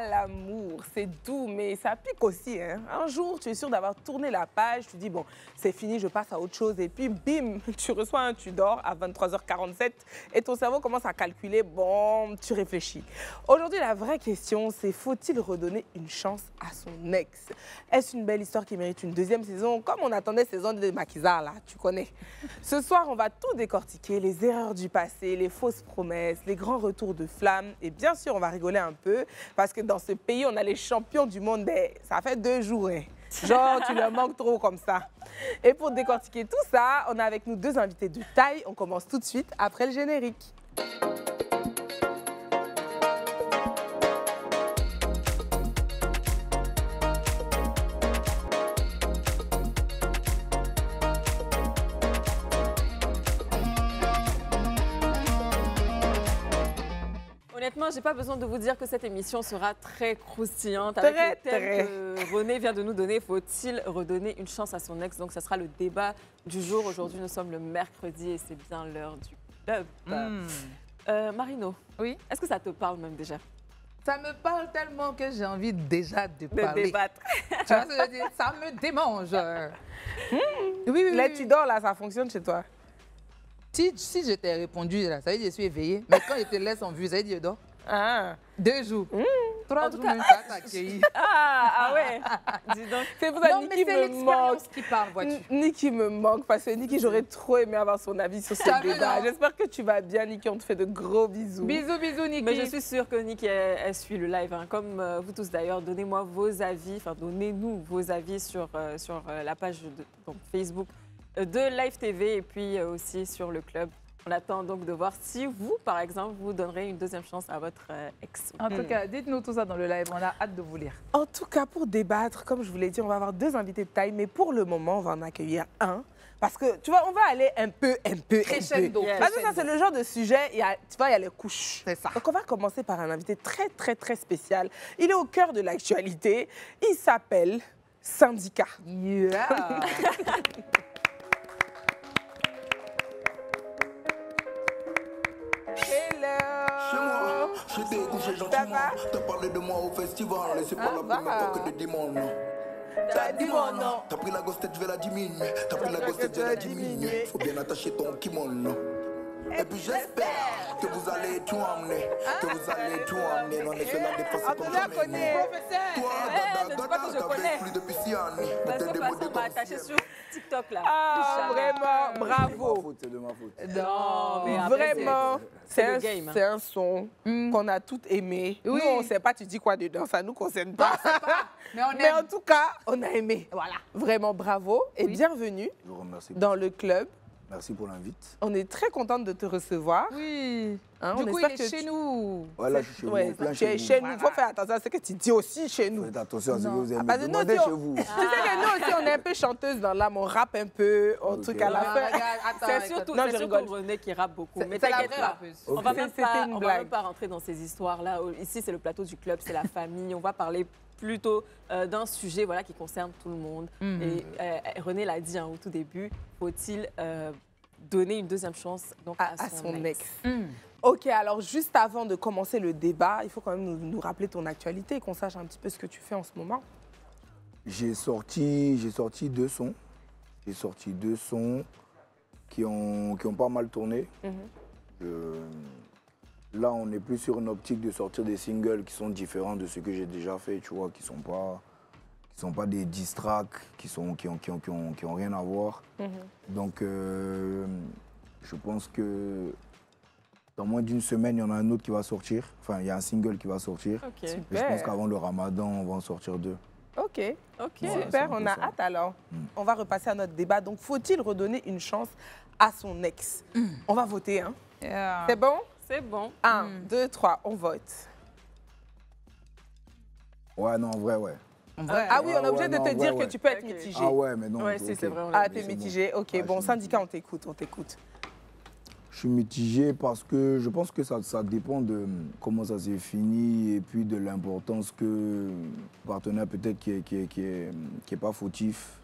l'amour, c'est doux, mais ça pique aussi. Hein. Un jour, tu es sûr d'avoir tourné la page, tu dis, bon, c'est fini, je passe à autre chose. Et puis, bim, tu reçois un tu dors à 23h47 et ton cerveau commence à calculer, bon, tu réfléchis. Aujourd'hui, la vraie question, c'est faut-il redonner une chance à son ex? Est-ce une belle histoire qui mérite une deuxième saison, comme on attendait saison de Maquisard, là, tu connais. Ce soir, on va tout décortiquer, les erreurs du passé, les fausses promesses, les grands retours de flamme. Et bien sûr, on va rigoler un peu, parce que dans ce pays, on a les champions du monde. Ça fait 2 jours, hein. Genre, tu leur manques trop comme ça. Et pour décortiquer tout ça, on a avec nous 2 invités de taille. On commence tout de suite après le générique. Honnêtement, j'ai pas besoin de vous dire que cette émission sera très croustillante. Très, Avec le thème très. que René vient de nous donner, faut-il redonner une chance à son ex? Donc, ça sera le débat du jour. Aujourd'hui, nous sommes le mercredi et c'est bien l'heure du club. Marino, Oui. est-ce que ça te parle même déjà? Ça me parle tellement que j'ai envie déjà de parler. débattre. Tu vois ce que je veux dire? Ça me démange. Oui. Là, tu dors, là, ça fonctionne chez toi. Si je t'ai répondu, là, ça veut dire que je suis éveillée. Mais quand je te laisse en vue, ça veut dire que je dors. Ah. 2 jours. 3 En tout jours, cas- même pas t'accueillir. Ah ouais. Dis donc. C'est pour ça Non, que mais Niki c'est me manque. l'expérience qui parle, vois-tu. Niki me manque parce que Niki, j'aurais trop aimé avoir son avis sur ce T'as vu, débat. non? J'espère que tu vas bien, Niki. On te fait de gros bisous. Bisous, Niki. Mais je suis sûre que Nick, elle suit le live. Hein. Comme vous tous d'ailleurs, donnez-moi vos avis, enfin donnez-nous vos avis sur la page donc, Facebook de Live TV et puis aussi sur le club. On attend donc de voir si vous, par exemple, vous donnerez une deuxième chance à votre ex. En tout cas, dites-nous tout ça dans le live. On a hâte de vous lire. En tout cas, pour débattre, comme je vous l'ai dit, on va avoir 2 invités de taille. Mais pour le moment, on va en accueillir un. Parce que, tu vois, on va aller un peu. Crescendo. Yes. Parce que ça, c'est le genre de sujet, tu vois, il y a les couches. C'est ça. Donc, on va commencer par un invité très spécial. Il est au cœur de l'actualité. Il s'appelle Syndicat. Yeah. Chez moi, Hello. j'étais couché Ça gentiment. va? T'as parlé de moi au festival et c'est pas Ah, la va. première fois que tu dis mon nom. T'as dit mon nom. T'as pris la gosse tête, je vais la diminuer. T'as pris la gosse tête, je vais la diminuer. Faut bien attacher ton kimono. Et puis j'espère que vous allez tout emmener. Que vous allez tout emmener. Non, laissez la défense On comme te la jamais. connaît. Toi, ne dis pas que je connais. plus depuis si années. Parce T'es que démodé on va comme attacher si- sur TikTok là. Ah, vraiment, bravo. C'est de ma faute. Non, mais après, Vraiment, c'est c'est le un, game, hein. c'est un son qu'on a toutes aimé. Oui. Nous, on ne sait pas, tu dis quoi dedans, ça ne nous concerne pas. Mais on Mais en aime. tout cas, on a aimé. Voilà. Vraiment, bravo et Oui. bienvenue Je vous remercie. dans le club. Merci pour l'invite. On est très contente de te recevoir. Oui. Hein, Du on coup, espère il est que chez tu- nous. Voilà, je suis chez Ouais, vous. Plein tu es chez nous. Il faut faire attention à ce que tu dis aussi chez nous. Faites attention à ce que vous Ah, aimez. parce que nous Demandez aussi, chez vous. Tu sais que nous aussi, on est un peu chanteuse dans l'âme, on rappe un peu, un Ok. truc à la Ah, fin. regarde, attends, C'est écoute. surtout, Non, c'est je surtout rigole. René qui rappe beaucoup. Mais c'est la t'inquiète vraie pas, rappeuse. on va Ok. même C'était pas, une on va blague. même pas rentrer dans ces histoires-là. Ici, c'est le plateau du club, c'est la famille. On va parler plutôt d'un sujet voilà, qui concerne tout le monde. Et René l'a dit hein, au tout début, faut-il donner une deuxième chance donc, À son ex. Mm. Ok, alors juste avant de commencer le débat, il faut quand même nous rappeler ton actualité et qu'on sache un petit peu ce que tu fais en ce moment. J'ai sorti 2 sons. J'ai sorti 2 sons qui ont pas mal tourné. Là, on est plus sur une optique de sortir des singles qui sont différents de ce que j'ai déjà fait, tu vois, qui sont pas des diss tracks, qui ont rien à voir. Donc, je pense que dans moins d'une semaine, il y en a un autre qui va sortir. Enfin, il y a un single qui va sortir. Ok, Et je Super. pense qu'avant le Ramadan, on va en sortir 2. Ok, ok. Voilà, super, c'est un on peu a ça. hâte alors. On va repasser à notre débat. Donc, faut-il redonner une chance à son ex? On va voter, hein? Yeah. C'est bon? C'est bon. 1, 2, 3, on vote. Ouais, non, en vrai, ouais. Ouais. Ah oui, on est ouais, obligé de non, te ouais, dire ouais. que tu peux être Ok. mitigé. Ah ouais, mais non. Ouais, ok. si, c'est vrai, on Ah, l'a t'es C'est mitigé. Ok, Ouais, bon, je suis syndicat, on t'écoute, on t'écoute. Je suis mitigé parce que je pense que ça dépend de comment ça s'est fini et puis de l'importance que le partenaire peut-être qui est pas fautif,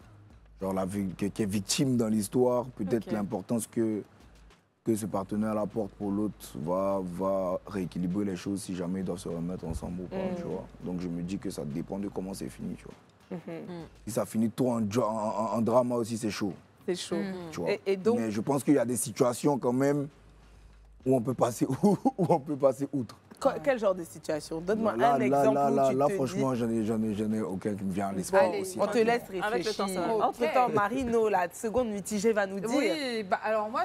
genre qui est victime dans l'histoire, peut-être Ok. l'importance que que ce partenaire apporte pour l'autre va rééquilibrer les choses si jamais ils doivent se remettre ensemble ou pas, tu vois. Donc je me dis que ça dépend de comment c'est fini, tu vois. Si ça finit trop en drama aussi, c'est chaud. C'est chaud. Tu vois. Et donc, mais je pense qu'il y a des situations quand même où on peut passer, où on peut passer outre. quel genre de situation? Donne-moi Là, un exemple où tu là, te franchement, dis... j'en ai aucun qui me vient à l'esprit Allez, aussi. On te laisse réfléchir. Avec le temps, ça va. Entre-temps, Marino, la seconde mitigée, va nous dire. Oui, bah, alors moi,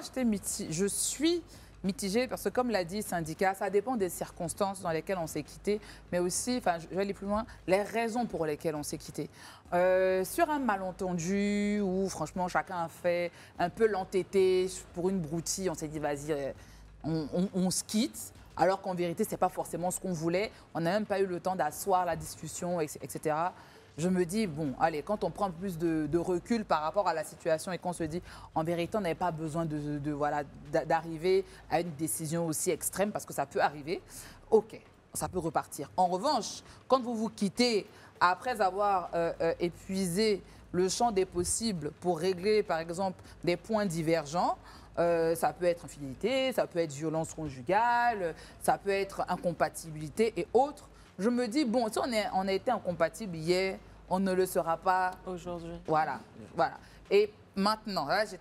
je suis mitigée parce que, comme l'a dit syndicat, ça dépend des circonstances dans lesquelles on s'est quitté, mais aussi, enfin, je vais aller plus loin, les raisons pour lesquelles on s'est quitté. Sur un malentendu où, franchement, chacun a fait un peu l'entêté pour une broutille, on s'est dit, vas-y, on se quitte. Alors qu'en vérité, ce n'est pas forcément ce qu'on voulait. On n'a même pas eu le temps d'asseoir la discussion, etc. Je me dis, bon, allez, quand on prend plus de recul par rapport à la situation et qu'on se dit, en vérité, on n'avait pas besoin d'arriver à une décision aussi extrême, parce que ça peut arriver, ok, ça peut repartir. En revanche, quand vous vous quittez après avoir épuisé le champ des possibles pour régler, par exemple, des points divergents, ça peut être infidélité, ça peut être violence conjugale, ça peut être incompatibilité et autres. Je me dis, bon, si on a été incompatible hier, on ne le sera pas aujourd'hui. Voilà. Et maintenant, là, je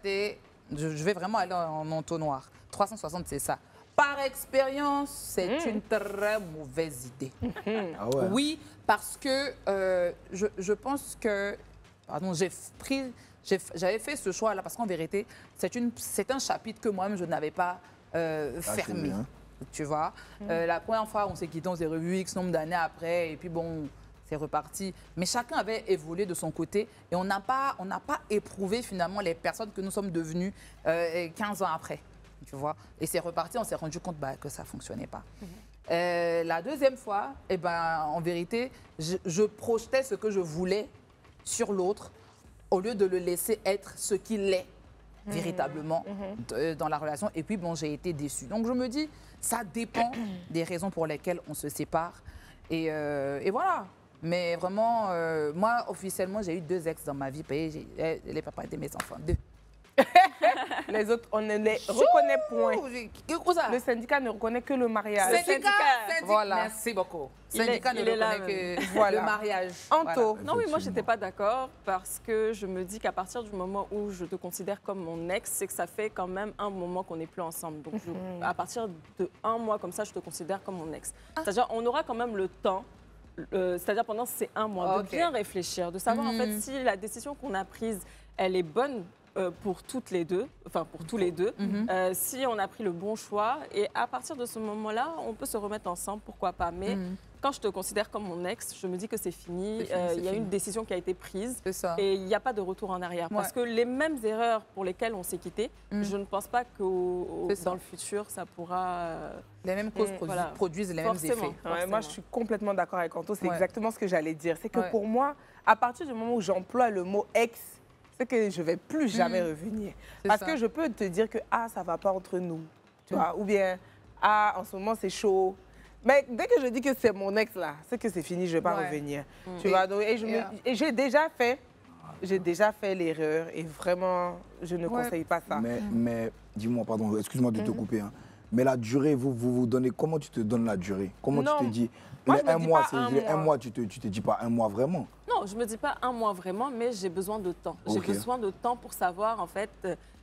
vais vraiment aller en entonnoir. 360, c'est ça. Par expérience, c'est une très mauvaise idée. Ah ouais. Oui, parce que je pense que, pardon, j'avais fait ce choix-là parce qu'en vérité, c'est un chapitre que moi-même, je n'avais pas fermé. Bien. Tu vois, la première fois, on s'est quitté, on s'est revu X nombre d'années après, et puis bon, c'est reparti. Mais chacun avait évolué de son côté, et on n'a pas éprouvé finalement les personnes que nous sommes devenues 15 ans après. Tu vois, et c'est reparti, on s'est rendu compte que ça ne fonctionnait pas. La deuxième fois, en vérité, je projetais ce que je voulais sur l'autre, au lieu de le laisser être ce qu'il est véritablement dans la relation. Et puis, bon, j'ai été déçue. Donc, je me dis, ça dépend des raisons pour lesquelles on se sépare. Et voilà. Mais vraiment, moi, officiellement, j'ai eu 2 ex dans ma vie. Les papas étaient mes enfants. 2. Les autres, on ne les reconnaît point. Le Le syndicat ne reconnaît que le mariage. syndicat. Voilà. Merci beaucoup. Il est- Syndicat ne il est là, reconnaît que Voilà. le mariage. Anto, Non, oui, moi, je Effectivement. n'étais pas d'accord parce que je me dis qu'à partir du moment où je te considère comme mon ex, c'est que ça fait quand même un moment qu'on n'est plus ensemble. Donc, à partir de 1 mois comme ça, je te considère comme mon ex. C'est-à-dire, on aura quand même le temps, c'est-à-dire pendant ces 1 mois, Ok. de bien réfléchir, de savoir en fait si la décision qu'on a prise, elle est bonne pour toutes les deux, enfin pour tous les deux, si on a pris le bon choix. Et à partir de ce moment-là, on peut se remettre ensemble, pourquoi pas. Mais quand je te considère comme mon ex, je me dis que c'est fini. C'est fini, c'est Il y a fini. une décision qui a été prise. C'est ça. Et il n'y a pas de retour en arrière. Parce que les mêmes erreurs pour lesquelles on s'est quitté, je ne pense pas que C'est ça. dans le futur, ça pourra... Les mêmes causes voilà. produisent les mêmes Forcément. effets. ouais, moi je suis complètement d'accord avec Anto, c'est Ouais. exactement ce que j'allais dire. C'est que Ouais. pour moi, à partir du moment où j'emploie le mot ex, c'est que je ne vais plus jamais revenir. C'est Parce ça. que je peux te dire que ça ne va pas entre nous. Tu vois? Ou bien, en ce moment c'est chaud. Mais dès que je dis que c'est mon ex là, c'est que c'est fini, je ne vais pas Ouais. revenir. Tu vois? Donc, et j'ai déjà fait l'erreur et vraiment, je ne Ouais. conseille pas ça. Mais dis-moi, pardon, excuse-moi de te couper. Hein. Mais la durée, vous donnez, comment tu te donnes la durée? Comment Non. tu te dis Moi, les je me 1 dis mois, pas c'est un les 1 mois. mois, tu te dis pas 1 mois vraiment. Non, je ne me dis pas 1 mois vraiment, mais j'ai besoin de temps. J'ai Ok. besoin de temps pour savoir, en fait,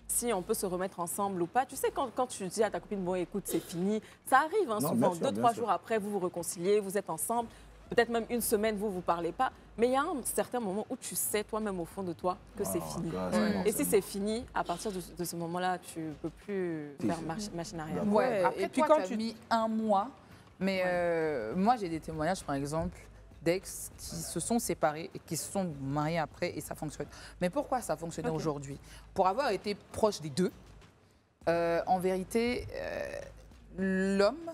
si on peut se remettre ensemble ou pas. Tu sais, quand tu dis à ta copine, bon, écoute, c'est fini, ça arrive hein, Non, souvent. bien sûr, 2-3 bien jours après, vous vous réconciliez, vous êtes ensemble. Peut-être même 1 semaine, vous ne vous parlez pas. Mais il y a un certain moment où tu sais, toi-même, au fond de toi, que c'est fini. Et si c'est fini, à partir de ce moment-là, tu ne peux plus Si, faire c'est- machine arrière. D'accord. Ouais. Ouais, Après, et puis toi, quand tu as tu- mis 1 mois, mais moi, j'ai des témoignages, par exemple, d'ex qui se sont séparés et qui se sont mariés après et ça fonctionne. Mais pourquoi ça fonctionnait aujourd'hui? Pour avoir été proche des deux, en vérité, l'homme,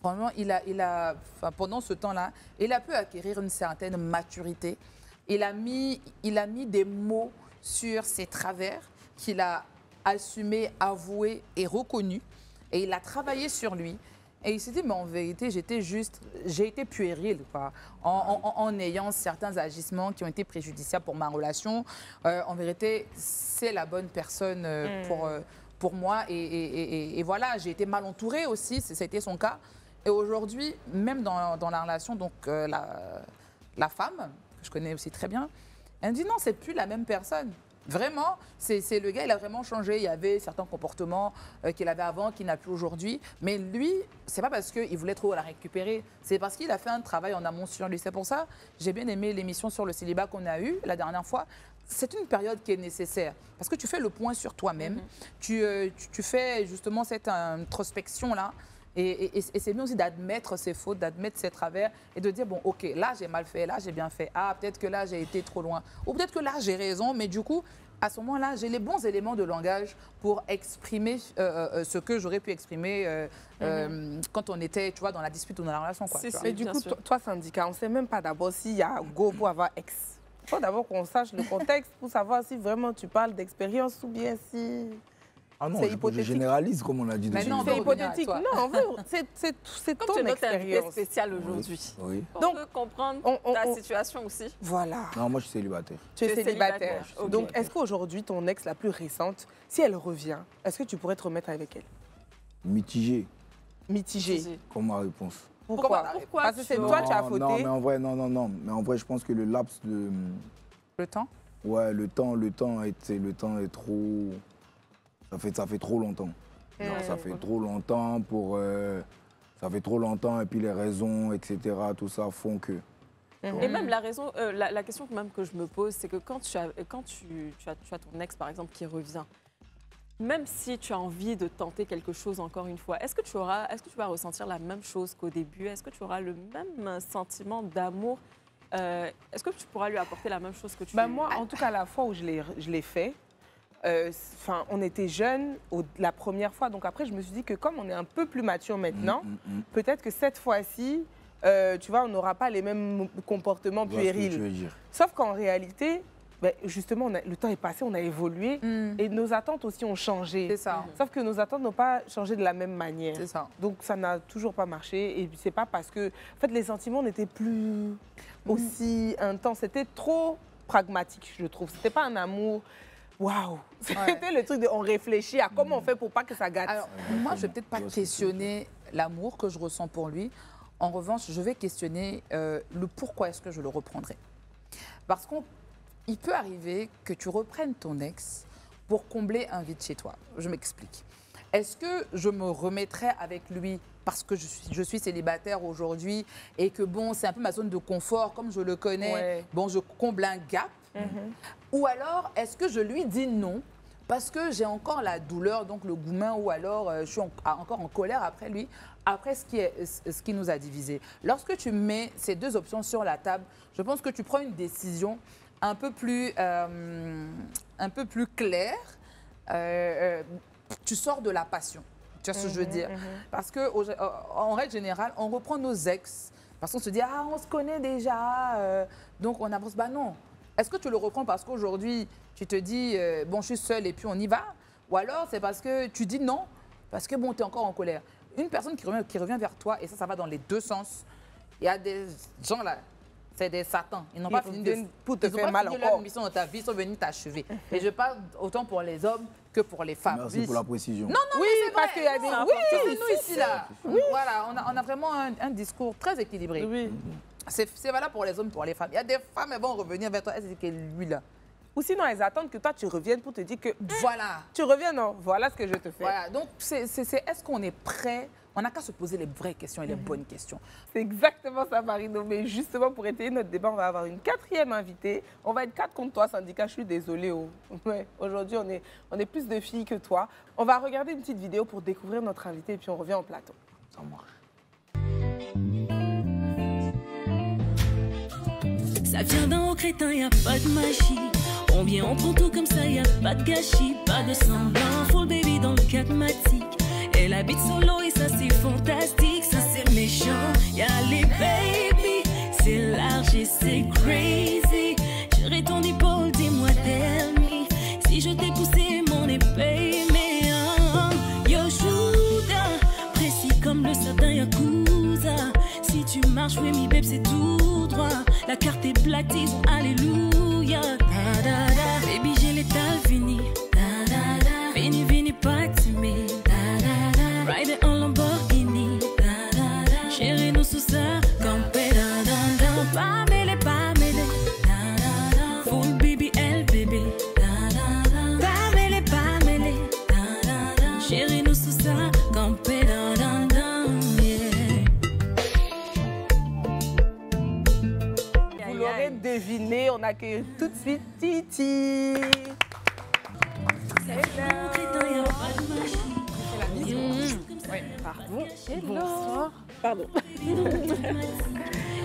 vraiment, enfin, pendant ce temps-là, il a pu acquérir une certaine maturité. Il a mis des mots sur ses travers qu'il a assumés, avoués et reconnus. Et il a travaillé sur lui. Et il s'est dit, mais en vérité, j'ai été puéril, quoi, en ayant certains agissements qui ont été préjudiciables pour ma relation. En vérité, c'est la bonne personne pour pour moi. Et voilà, j'ai été mal entourée aussi, c'était son cas. Et aujourd'hui, même dans la relation, donc la femme, que je connais aussi très bien, elle me dit non, c'est plus la même personne. Vraiment, c'est le gars, il a vraiment changé. Il y avait certains comportements qu'il avait avant, qu'il n'a plus aujourd'hui. Mais lui, c'est pas parce qu'il voulait trop la récupérer, c'est parce qu'il a fait un travail en amont sur lui. C'est pour ça, j'ai bien aimé l'émission sur le célibat qu'on a eue la dernière fois. C'est une période qui est nécessaire parce que tu fais le point sur toi-même. Tu fais justement cette introspection-là. Et c'est bien aussi d'admettre ses fautes, d'admettre ses travers et de dire, bon, OK, là, j'ai mal fait, là, j'ai bien fait. Ah, peut-être que là, j'ai été trop loin. Ou peut-être que là, j'ai raison, mais du coup, à ce moment-là, j'ai les bons éléments de langage pour exprimer ce que j'aurais pu exprimer quand on était, tu vois, dans la dispute ou dans la relation. Quoi, mais du coup, toi, syndicat, on ne sait même pas d'abord s'il y a go pour avoir ex. Il faut d'abord qu'on sache le contexte pour savoir si vraiment tu parles d'expérience ou bien si... Ah non, je généralise, comme on a dit. Mais non, c'est hypothétique. Non, en vrai, c'est ton expérience. Spéciale aujourd'hui. Oui. On peut comprendre ta situation aussi. Voilà. Non, moi, je suis célibataire. Tu es célibataire. Okay. Donc, est-ce qu'aujourd'hui, ton ex la plus récente, si elle revient, est-ce que tu pourrais te remettre avec elle? Mitigé. Mitigé. Comme ma réponse. Pourquoi? Parce que c'est toi qui as fauté. Non, mais en vrai, non. Mais en vrai, je pense que le laps de... Le temps? Ouais, le temps est trop... Ça fait trop longtemps. Genre, ça fait trop longtemps pour... ça fait trop longtemps et puis les raisons, etc., tout ça font que... Et même la raison, la question même que je me pose, c'est que quand tu as ton ex, par exemple, qui revient, même si tu as envie de tenter quelque chose encore une fois, est-ce que tu vas ressentir la même chose qu'au début? Est-ce que tu auras le même sentiment d'amour? Est-ce que tu pourras lui apporter la même chose que tu... Moi, en tout cas, la fois où je l'ai fait, on était jeunes la première fois. Donc après, je me suis dit que comme on est un peu plus mature maintenant, peut-être que cette fois-ci, tu vois, on n'aura pas les mêmes comportements puérils. Sauf qu'en réalité, justement, le temps est passé, on a évolué et nos attentes aussi ont changé. C'est ça. Sauf que nos attentes n'ont pas changé de la même manière. C'est ça. Donc ça n'a toujours pas marché. Et c'est pas parce que, en fait, les sentiments n'étaient plus aussi intenses. C'était trop pragmatique, je trouve. C'était pas un amour... Waouh! C'était le truc de on réfléchit à comment on fait pour pas que ça gâte. Alors, moi, je vais peut-être pas questionner l'amour que je ressens pour lui. En revanche, je vais questionner le pourquoi est-ce que je le reprendrai. Parce qu'il peut arriver que tu reprennes ton ex pour combler un vide chez toi. Je m'explique. Est-ce que je me remettrai avec lui parce que je suis célibataire aujourd'hui et que bon, c'est un peu ma zone de confort, comme je le connais, bon, je comble un gap. Ou alors, est-ce que je lui dis non parce que j'ai encore la douleur, donc le gourmand, ou alors je suis encore en colère après lui, après ce qui nous a divisés. Lorsque tu mets ces deux options sur la table, je pense que tu prends une décision un peu plus claire. Tu sors de la passion. Tu vois ce que je veux dire? Parce qu'en règle générale, on reprend nos ex parce qu'on se dit, ah, on se connaît déjà, donc on avance. Bah non. Est-ce que tu le reprends parce qu'aujourd'hui, tu te dis, bon, je suis seule et puis on y va? Ou alors, c'est parce que tu dis non, parce que, bon, tu es encore en colère. Une personne qui revient vers toi, et ça va dans les deux sens. Il y a des gens là, c'est des satans. Ils n'ont pas fini pour te faire mal encore. Leur mission dans ta vie, ils sont venus t'achever. Et je parle autant pour les hommes que pour les femmes. Merci pour la précision. Non, oui, parce qu'il y a des... Oui, nous ici, là. Oui. Voilà, on a vraiment un discours très équilibré. Oui. C'est valable pour les hommes, pour les femmes. Il y a des femmes, elles vont revenir vers toi, elles disent que lui, là. Ou sinon, elles attendent que toi, tu reviennes pour te dire que... Voilà. Tu reviens, non? Voilà ce que je te fais. Voilà, donc est-ce qu'on est prêt? On n'a qu'à se poser les vraies questions et les bonnes questions. C'est exactement ça, Marino. Mais justement, pour étayer notre débat, on va avoir une quatrième invitée. On va être 4 contre toi, syndicat. Je suis désolée. Ouais, aujourd'hui, on est plus de filles que toi. On va regarder une petite vidéo pour découvrir notre invitée et puis on revient en plateau. Ça marche. Ça vient d'un haut crétin, y a pas de magie. On vient, on prend tout comme ça, y a pas de gâchis. Pas de semblant, full baby dans le catmatique. Elle habite solo et ça c'est fantastique. Ça c'est méchant, y'a les baby. C'est large et c'est crazy. J'aurais ton épaule, dis-moi tell me. Si je t'ai poussé mon épée, mais yo Judas, précis comme le sapin Yakuza. Si tu marches, oui, mi babe, c'est tout droit. La carte est black, disons alléluia. Da, da, da. Baby, j'ai l'étal fini. Da, da, da. Vini, vini, pas soirée devinée. On accueille tout de suite Titi. Pardon. Bonsoir. Pardon.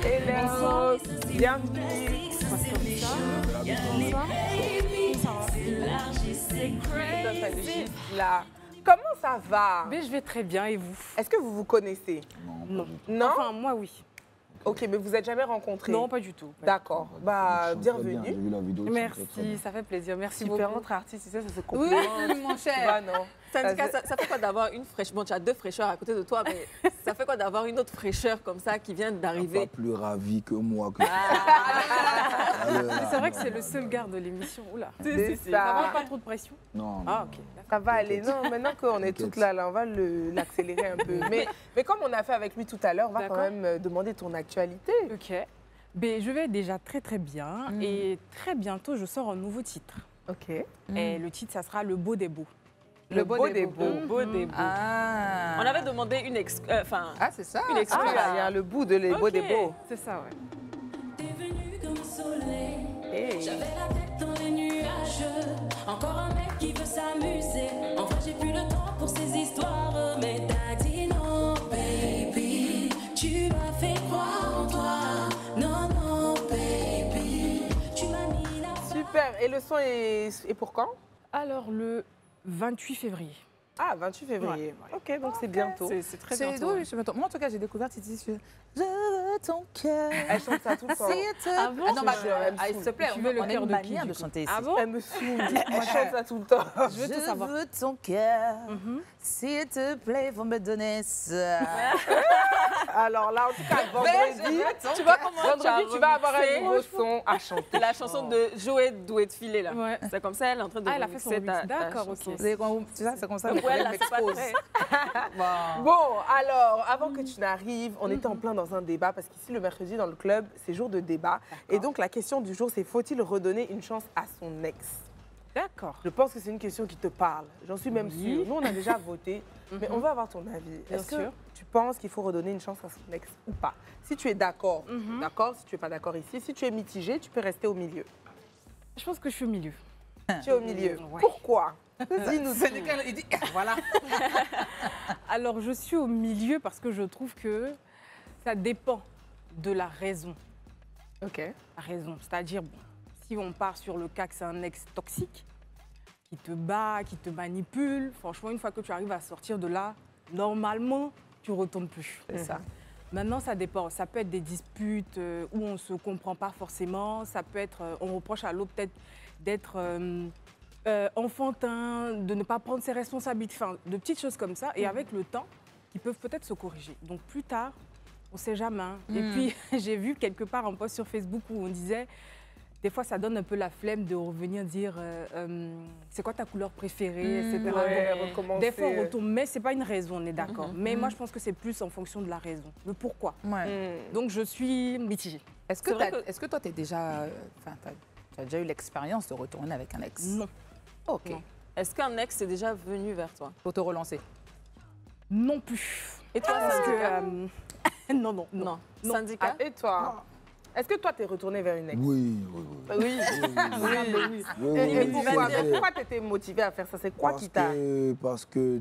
Hello. Bienvenue. Là. Comment ça va? Mais je vais très bien et vous? Est-ce que vous vous connaissez? Non. Non? Enfin, moi, oui. Ok, mais vous n'êtes jamais rencontrés? Non, pas du tout. D'accord. Bah, bienvenue. J'ai vu la vidéo. Merci, ça fait plaisir. Merci beaucoup. Super entre artistes, tu sais, ça se Oui, complète. mon Tu cher. vois, non? Syndicat, ça fait quoi d'avoir une fraîcheur? Bon, tu as deux fraîcheurs à côté de toi, mais ça fait quoi d'avoir une autre fraîcheur comme ça qui vient Pas d'arriver? plus ravi que moi. C'est vrai que c'est le seul gars de l'émission. Oula. C'est Ça ça. va, pas trop de pression? Non. Ah, ok. Ça va aller. Non, maintenant qu'on est toutes là, on va l'accélérer un peu. Mais comme on a fait avec lui tout à l'heure, on va quand D'accord. même demander ton actualité. Ok. Ben, je vais déjà très très bien et très bientôt je sors un nouveau titre. Ok. Et le titre, ça sera Le Beau des Beaux. Le beau des beaux. Le Beau des Beaux. Ah. On avait demandé une Ah, c'est ça. une excuse. Ah, il y a le bout de les beaux des beaux. C'est ça, ouais. T'es venu comme un soleil. Hey. J'avais la tête dans les nuages. Encore un mec qui veut s'amuser. En vrai, j'ai plus le temps pour ces histoires. Mais t'as dit non, baby. Tu m'as fait croire en toi. Non, non, baby. Tu m'as mis la Super. Et le son est pour quand? Alors, le 28 février. Ah, 28 février. Ok, donc c'est bientôt. C'est très C'est bientôt. oui, c'est bientôt. Moi, en tout cas, j'ai découvert Titi sur Je veux ton cœur. Elle chante ça tout le temps. Ah bon? non, bah, Elle me s'il te saoule. plaît, Tu veux le on a cœur une de qui, manière du de coup? chanter ici. Ah bon? Elle me saoule. Elle chante ça tout le temps. Je veux tout savoir. Je veux ton cœur. S'il te plaît, faut me donner ça. Alors là, en tout cas, vendredi, Tu vois comment vendredi, tu vas avoir un remixé nouveau son à chanter. la chanson de Joël Doué de filer là. Ouais. C'est comme ça, elle est en train de Ah, elle a fait son remixer remix. D'accord, chanson. ok. C'est ça, c'est comme ça. Donc, les ouais, collègues là, c'est pas m'exposent. très- Bon, alors, avant que tu n'arrives, on était en plein dans un débat parce qu'ici, le mercredi, dans le club, c'est jour de débat. Et donc, la question du jour, c'est faut-il redonner une chance à son ex? D'accord. Je pense que c'est une question qui te parle. J'en suis même Oui. sûre. Nous, on a déjà voté, mais on veut avoir ton avis. Bien Est-ce que sûr. tu penses qu'il faut redonner une chance à son ex ou pas? Si tu es d'accord, d'accord. Si tu n'es pas d'accord ici, si tu es mitigé, tu peux rester au milieu. Je pense que je suis au milieu. Tu es au milieu. Ouais. Pourquoi? Dis-nous. Il dit, voilà. Alors, je suis au milieu parce que je trouve que ça dépend de la raison. Ok. La raison, c'est-à-dire, bon, si on part sur le cas que c'est un ex toxique, qui te bat, qui te manipule, franchement, une fois que tu arrives à sortir de là, normalement, tu ne retournes plus. C'est ça. Maintenant, ça dépend. Ça peut être des disputes où on ne se comprend pas forcément. Ça peut être, on reproche à l'autre peut-être d'être enfantin, de ne pas prendre ses responsabilités, enfin, de petites choses comme ça. Et avec le temps, qui peuvent peut-être se corriger. Donc plus tard, on ne sait jamais. Hein. Et puis, j'ai vu quelque part un post sur Facebook où on disait, des fois, ça donne un peu la flemme de revenir dire c'est quoi ta couleur préférée, etc. Ouais, Donc, recommencer. des fois, on retourne, mais ce n'est pas une raison, on est d'accord. Mais moi, je pense que c'est plus en fonction de la raison, le pourquoi. Ouais. Donc, je suis mitigée. Est-ce que, C'est vrai est-ce que toi, tu déjà, as déjà eu l'expérience de retourner avec un ex? Non. Ok. Non. Est-ce qu'un ex est déjà venu vers toi? Faut te relancer. Non plus. Et toi, Parce syndicat? que, non, non, non. Non. Non. Syndicat? Et toi? Est-ce que toi, t'es retourné vers une ex? Oui. Oui. Et pourquoi tu étais motivé à faire ça? C'est quoi qui t'a... Parce que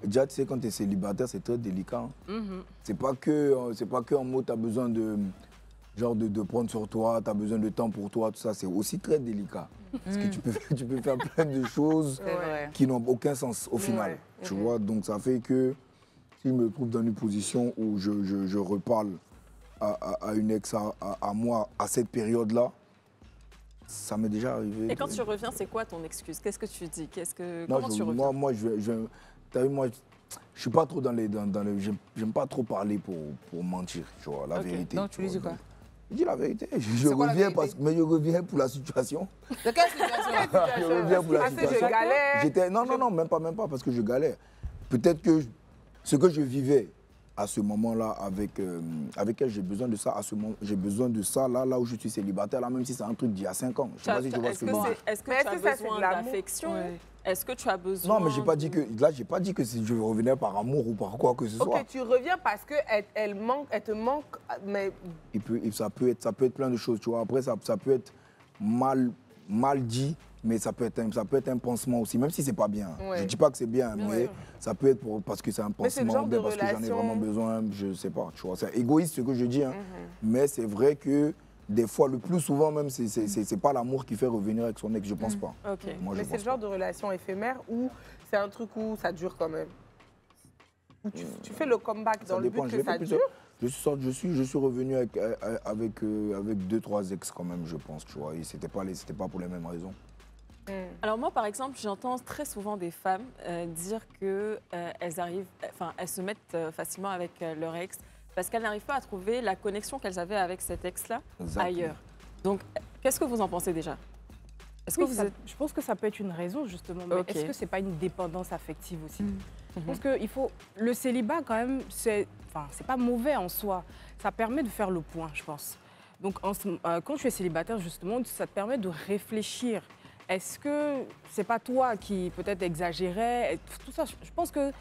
déjà, tu sais, quand tu es célibataire, c'est très délicat. C'est pas que en mot, tu as besoin de prendre sur toi, tu as besoin de temps pour toi, tout ça. C'est aussi très délicat. Parce que tu peux faire plein de choses vrai. qui n'ont aucun sens au final. Ouais. Tu vois, donc ça fait que si je me trouve dans une position où je reparle à une ex à moi à cette période-là, ça m'est déjà arrivé. Et quand tu reviens, c'est quoi ton excuse? Qu'est-ce que tu dis? Non, Comment tu reviens? moi, t'as vu, moi, je suis pas trop dans les j'aime pas trop parler pour mentir, tu vois, la vérité. Donc, tu lui dis quoi? Je dis la vérité. Je quoi la reviens vérité? mais je reviens pour la situation. De quelle situation? Je reviens pour la Ah, c'est je situation. galère. Non, même pas, parce que je galère. Peut-être que ce que je vivais à ce moment-là avec elle, j'ai besoin de ça à ce moment, j'ai besoin de ça là où je suis célibataire, là, même si c'est un truc d'il y a 5 ans. Je sais pas si tu vois ce que je veux dire. Est-ce que Mais tu as est-ce que ça, c'est de besoin l'amour? d'affection? Ouais. Est-ce que tu as besoin... Non, mais j'ai pas dit que là, j'ai pas dit que si je revenais par amour ou par quoi que ce soit. Ok, tu reviens parce qu'elle elle te manque, mais Ça peut être plein de choses, tu vois. Après, ça peut être mal dit, mais ça peut être un pansement aussi, même si c'est pas bien. Ouais. Je dis pas que c'est bien, Bien mais sûr. ça peut être parce que c'est un Mais c'est le pansement, genre de parce que j'en ai relation- vraiment besoin, je sais pas, tu vois. C'est égoïste ce que je dis, hein. Mais c'est vrai que des fois, le plus souvent même, c'est pas l'amour qui fait revenir avec son ex, je pense pas. Ok. Moi, je mais c'est pense le genre de relation éphémère où c'est un truc où ça dure quand même. Où tu fais le comeback Ça dans le dépend. but Je que l'ai ça fait dure. plusieurs- Je suis revenu avec 2-3 ex quand même, je pense, tu vois. Et c'était pas pour les mêmes raisons. Alors moi, par exemple, j'entends très souvent des femmes dire que elles se mettent facilement avec leur ex parce qu'elles n'arrivent pas à trouver la connexion qu'elles avaient avec cet ex-là Exactement. ailleurs. Donc, qu'est-ce que vous en pensez déjà? Est-ce que Oui, vous ça- êtes... je pense que ça peut être une raison, justement. Mais Ok. est-ce que c'est pas une dépendance affective aussi? Mhm. Je pense que le célibat, quand même, c'est pas mauvais en soi. Ça permet de faire le point, je pense. Donc, quand tu es célibataire, justement, ça te permet de réfléchir. Est-ce que c'est pas toi qui peut-être exagérais? Tout ça, je pense que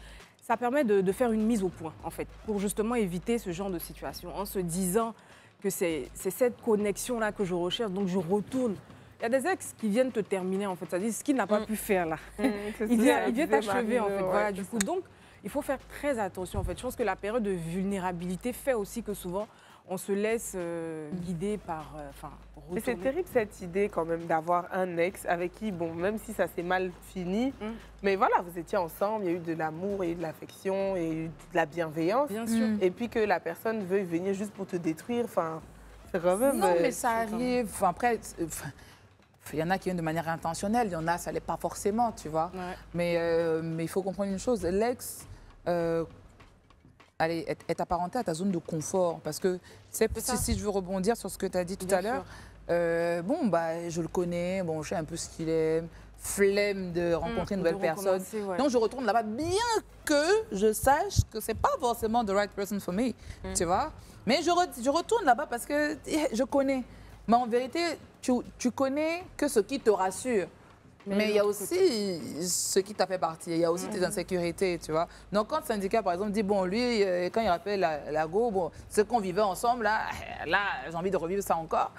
ça permet de faire une mise au point, en fait, pour justement éviter ce genre de situation, en se disant que c'est cette connexion-là que je recherche, donc je retourne. Il y a des ex qui viennent te terminer, en fait. Ça dit ce qu'il n'a pas pu faire, là. Il vient t'achever, en fait. Voilà, du coup, donc, il faut faire très attention, en fait. Je pense que la période de vulnérabilité fait aussi que souvent, on se laisse guider par... Mais c'est terrible cette idée quand même d'avoir un ex avec qui, bon, même si ça s'est mal fini, mais voilà, vous étiez ensemble, il y a eu de l'amour, il y a eu de l'affection, il y a eu de la bienveillance. Bien sûr. Et puis que la personne veuille venir juste pour te détruire, enfin, c'est quand même... Non, mais ça arrive. Enfin, après, il y en a qui viennent de manière intentionnelle, il y en a, ça l'est pas forcément, tu vois. Ouais. Mais il faut comprendre une chose, l'ex est apparenté à ta zone de confort. Parce que si je veux rebondir sur ce que tu as dit tout Bien à l'heure, sûr. je le connais, bon, je sais un peu ce qu'il aime, flemme de rencontrer une nouvelle personne. Ouais. Donc je retourne là-bas, bien que je sache que c'est pas forcément the right person for me, tu vois. Mais je retourne là-bas parce que je connais. Mais en vérité, tu connais que ce qui te rassure. Mais il y a aussi ce qui t'a fait partie, il y a aussi tes insécurités, tu vois. Donc quand le syndicat, par exemple, dit, bon, lui, quand il rappelle la go, bon, ce qu'on vivait ensemble, là j'ai envie de revivre ça encore.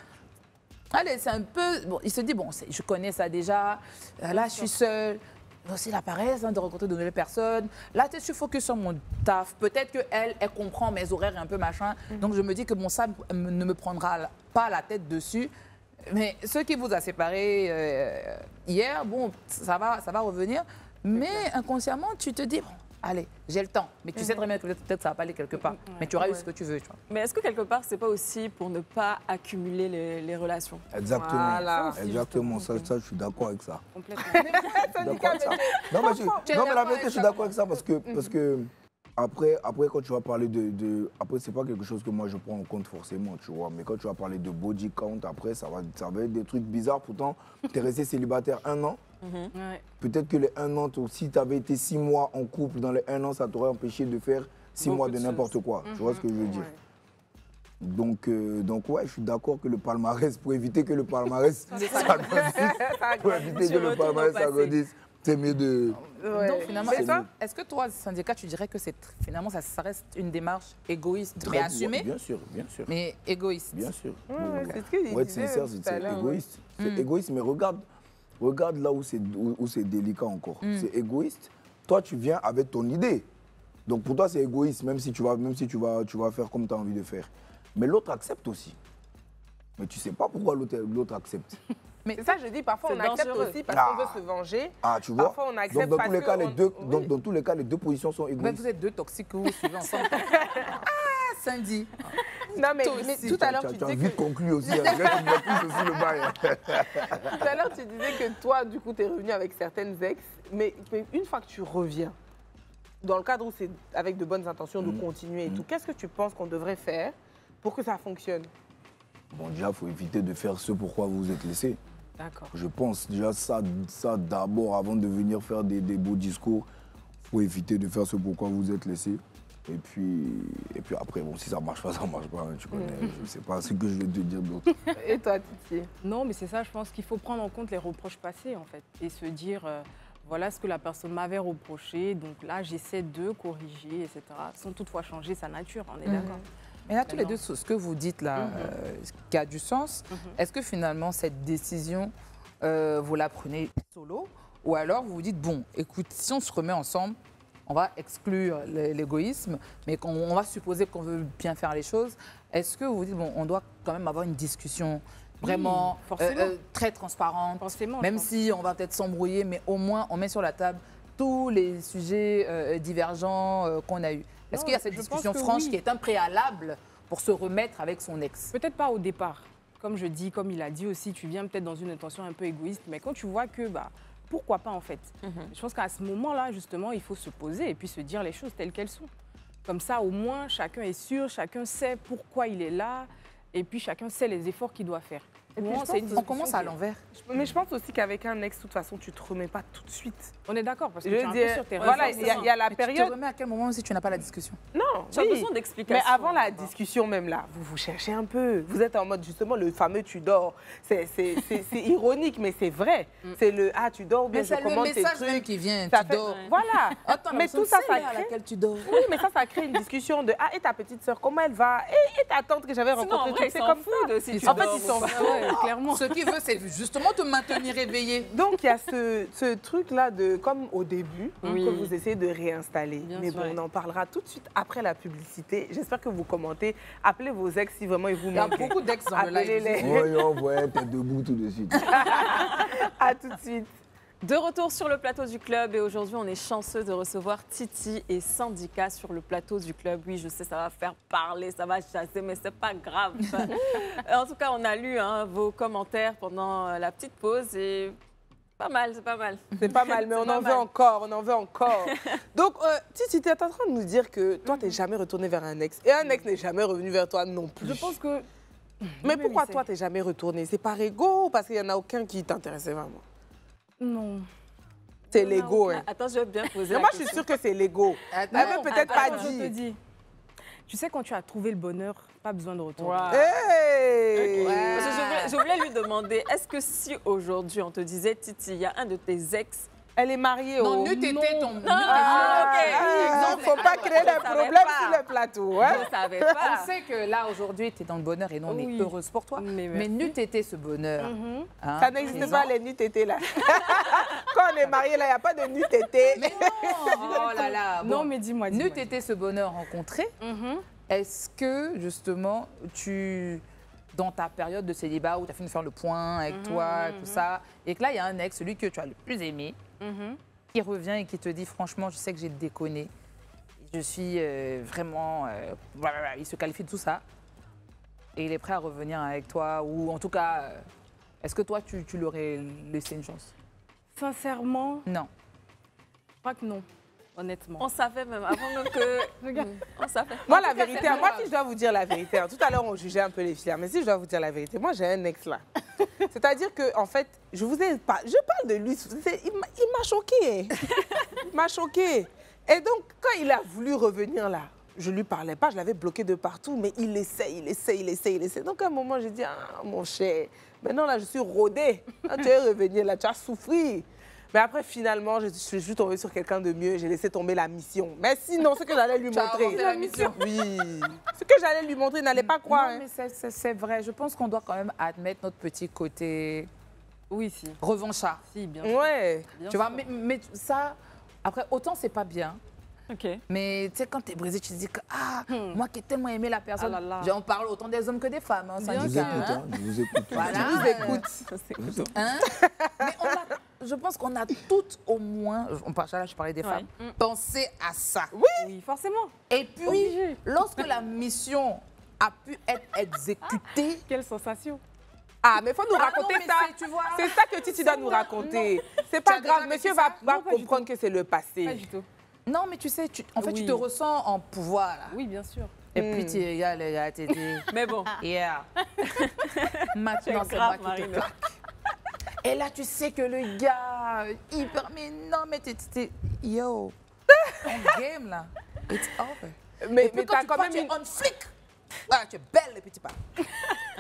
Allez, c'est un peu... Bon, il se dit, bon, je connais ça déjà, là, je suis seule. Mais aussi la paresse de rencontrer de nouvelles personnes. Là, je suis focus sur mon taf. Peut-être qu'elle, elle comprend mes horaires un peu machin. Donc je me dis que bon, ça ne me prendra pas la tête dessus. Mais ce qui vous a séparés hier, bon, ça va revenir. Mais inconsciemment, tu te dis, bon, allez, j'ai le temps. Mais tu sais très bien que peut-être ça va pas aller quelque part. Mais tu auras eu ce que tu veux, tu vois. Mais est-ce que quelque part, c'est pas aussi pour ne pas accumuler les relations? Exactement. Voilà. Exactement. Ça, je suis d'accord avec ça. Complètement. D'accord avec ça. Non, mais la vérité, je suis d'accord avec ça parce que après, quand tu vas parler après, c'est pas quelque chose que moi je prends en compte forcément, tu vois. Mais quand tu vas parler de body count, après, ça va être des trucs bizarres. Pourtant, tu es resté célibataire 1 an. Ouais. Peut-être que les 1 an, si tu avais été 6 mois en couple, dans les 1 an, ça t'aurait empêché de faire 6 mois de n'importe quoi. Tu vois ce que je veux dire? Donc ouais, je suis d'accord que le palmarès, pour éviter que le palmarès s'agrandisse, c'est mieux de... Donc finalement, C'est ça. est-ce que toi, syndicat, tu dirais que finalement ça reste une démarche égoïste, mais assumée, Bien sûr, bien sûr. mais égoïste? Bien sûr. c'est ce qu'il Pour être disait sincère, tout c'est à l'heure, égoïste. C'est égoïste, mais regarde là où c'est délicat encore. C'est égoïste. Toi, tu viens avec ton idée. Donc pour toi, c'est égoïste, même si tu vas faire comme tu as envie de faire. Mais l'autre accepte aussi. Mais tu sais pas pourquoi l'autre accepte. C'est ça, je dis, parfois on C'est accepte dangereux. aussi parce qu'on veut se venger. Ah, tu vois. Parfois on accepte Donc, parce que... dans tous les cas, les deux positions sont Ben, égoïstes. vous êtes deux toxiques que vous suivez ensemble. Cindy. Non, mais, Toi mais aussi. tout à l'heure, tu Tu as disais vite que... conclu aussi. Hein. Tu me aussi le bail. Tout à l'heure, tu disais que toi, du coup, tu es revenu avec certaines ex, mais une fois que tu reviens, dans le cadre où c'est avec de bonnes intentions de continuer et tout, qu'est-ce que tu penses qu'on devrait faire pour que ça fonctionne? Bon, déjà, il faut éviter de faire ce pourquoi vous vous êtes laissé. D'accord. Je pense déjà ça d'abord, avant de venir faire des beaux discours, il faut éviter de faire ce pourquoi vous êtes laissé. Et puis après, bon, si ça marche pas, ça marche pas. Hein, tu connais, je sais pas ce que je vais te dire d'autre. Et toi, Titi? Non, mais c'est ça, je pense qu'il faut prendre en compte les reproches passés, en fait, et se dire, voilà ce que la personne m'avait reproché, donc là, j'essaie de corriger, etc., sans toutefois changer sa nature, on est d'accord. Mais là, tous les deux, ce que vous dites là, qui a du sens, est-ce que finalement, cette décision, vous la prenez solo, ou alors vous vous dites, bon, écoute, si on se remet ensemble, on va exclure l'égoïsme, mais on va supposer qu'on veut bien faire les choses. Est-ce que vous vous dites, bon, on doit quand même avoir une discussion vraiment très transparente, Forcément, même si on va peut-être s'embrouiller, mais au moins on met sur la table tous les sujets divergents qu'on a eus. Est-ce qu'il y a cette discussion franche qui est un préalable pour se remettre avec son ex? Peut-être pas au départ. Comme je dis, comme il a dit aussi, tu viens peut-être dans une intention un peu égoïste, mais quand tu vois que, pourquoi pas en fait? Je pense qu'à ce moment-là, justement, il faut se poser et puis se dire les choses telles qu'elles sont. Comme ça, au moins, chacun est sûr, chacun sait pourquoi il est là, et puis chacun sait les efforts qu'il doit faire. Et puis, on commence à l'envers. Mais je pense aussi qu'avec un ex, de toute façon, tu ne te remets pas tout de suite. On est d'accord, parce que Je tu es veux un dire, peu sur tes voilà, raisons. il y a la Tu période. te remets à quel moment si tu n'as pas la discussion? Non, Tu as besoin d'explications. Mais avant la discussion même là, vous vous cherchez un peu. Vous êtes en mode justement le fameux tu dors. C'est ironique, mais c'est vrai. C'est le tu dors ou bien Mais je c'est le commande tes message même trucs. qui vient, Ça tu fait- dors. Voilà. Attends, mais tout ça, ça à crée. laquelle tu dors. Oui, mais ça crée une discussion de et ta petite sœur, comment elle va? Et ta tante que j'avais Sinon, en rencontrée, vrai, c'est ils s'en comme foutent ça. de si tu En fait, dors ils ou s'en pas. foutent. Ouais, clairement. Ce qu'il veut, c'est justement te maintenir éveillé. Donc, il y a ce truc-là de, comme au début, Oui. que vous essayez de réinstaller. Bien Mais sûr. bon, on en parlera tout de suite après la publicité. J'espère que vous commentez. Appelez vos ex si vraiment ils vous Il y a manquent. beaucoup d'ex dans le live. Appelez-les. Ouais, t'es debout tout de suite. À tout de suite. De retour sur le plateau du club et aujourd'hui on est chanceux de recevoir Titi et Syndicat sur le plateau du club. Oui, je sais, ça va faire parler, ça va chasser, mais c'est pas grave. En tout cas, on a lu vos commentaires pendant la petite pause et pas mal, c'est pas mal. C'est pas mal, mais C'est on pas en veut mal. encore, on en veut encore. Donc, Titi, tu es en train de nous dire que toi, tu n'es jamais retourné vers un ex. Et un ex n'est jamais revenu vers toi non plus. Je pense que... Mais pourquoi c'est- toi, tu n'es jamais retourné? C'est par ego ou parce qu'il n'y en a aucun qui t'intéressait vraiment? Non. C'est l'ego, hein. Attends, je vais bien poser Mais la moi, je suis question. sûre que c'est l'ego. Elle veut peut-être pas Attends, je te dire. dis. Tu sais, quand tu as trouvé le bonheur, pas besoin de retourner. Wow. Hey! Parce que je voulais lui demander, est-ce que si aujourd'hui on te disait, Titi, il y a un de tes ex, Elle est mariée Non, au... n'eût été ton... Il ne faut pas créer des savais problèmes pas. sur le plateau. Hein? je ne savais On pas. sait que là, aujourd'hui, tu es dans le bonheur et nous, on Oui. est heureuse pour toi. Mais Mais merci. n'eût été ce bonheur. hein, Ça n'existe présent. pas, les nuits tétés, là. Quand on est mariés, là, il n'y a pas de nuits tétés. Mais non, oh là là. Non, bon. mais dis-moi, N'eût dis-moi. été ce bonheur rencontré, est-ce que, justement, dans ta période de célibat où tu as fini de faire le point avec toi, tout ça, et que là, il y a un ex, celui que tu as le plus aimé, qui revient et qui te dit, franchement, je sais que j'ai déconné, je suis vraiment... blablabla. Il se qualifie de tout ça, et il est prêt à revenir avec toi, ou en tout cas, est-ce que toi, tu l'aurais laissé une chance? Sincèrement, Non. je crois que non, honnêtement. On savait même, avant même que... Regarde. On savait. Moi, la vérité, moi, si je dois vous dire la vérité, tout à l'heure, on jugeait un peu les filles, mais si je dois vous dire la vérité, moi, j'ai un ex là. C'est-à-dire que, en fait, je parle de lui, il m'a choqué. Il m'a choqué. Et donc, quand il a voulu revenir là, je lui parlais pas, je l'avais bloqué de partout, mais il essaie. Donc, à un moment, j'ai dit, mon cher, maintenant, là, je suis rodée. Quand tu es revenu là, tu as souffert. Mais après, finalement, je suis tombée sur quelqu'un de mieux. J'ai laissé tomber la mission. Mais sinon, ce que j'allais lui Tu as montrer. inventé la mission. Oui. Ce que j'allais lui montrer, il n'allait pas croire. Non, hein. mais c'est vrai. Je pense qu'on doit quand même admettre notre petit côté Oui, si. revanchard. Si, bien sûr. Ouais. Bien Tu vois, sûr. mais ça, après, autant c'est pas bien. Ok. Mais tu sais, quand tu es brisé, tu te dis que, moi qui ai tellement aimé la personne, Ah là là. on parle autant des hommes que des femmes. Hein, Ah, ça Je dit vous ça, écoute, hein. hein, je vous écoute. Voilà. Je vous écoute. Hein? Mais je pense qu'on a toutes au moins, là je parlais des femmes, pensé à ça. Oui, forcément. Et puis, Obligé. lorsque la mission a pu être exécutée, Quelle sensation. Ah, mais il faut nous Ah raconter non, mais ça. c'est- tu vois, C'est ça que Titi doit nous raconter. C'est Tu pas as grave, déjà monsieur vécu va ça? va Non, pas du comprendre que c'est le Pas passé. du tout. non, mais tu sais, en fait, tu Oui. te ressens en pouvoir. Là. Oui, bien sûr. Et puis, tu regardes, il a été dit, Mais bon, yeah. Maintenant, c'est grave, moi qui te Marine. plaque. Et là, tu sais que le gars, hyper, mais non, mais t'es yo, on game là, it's over. Mais Et puis quand t'as tu quand pars, même tu es une... on flic. Ah, tu es belle, les petits pas.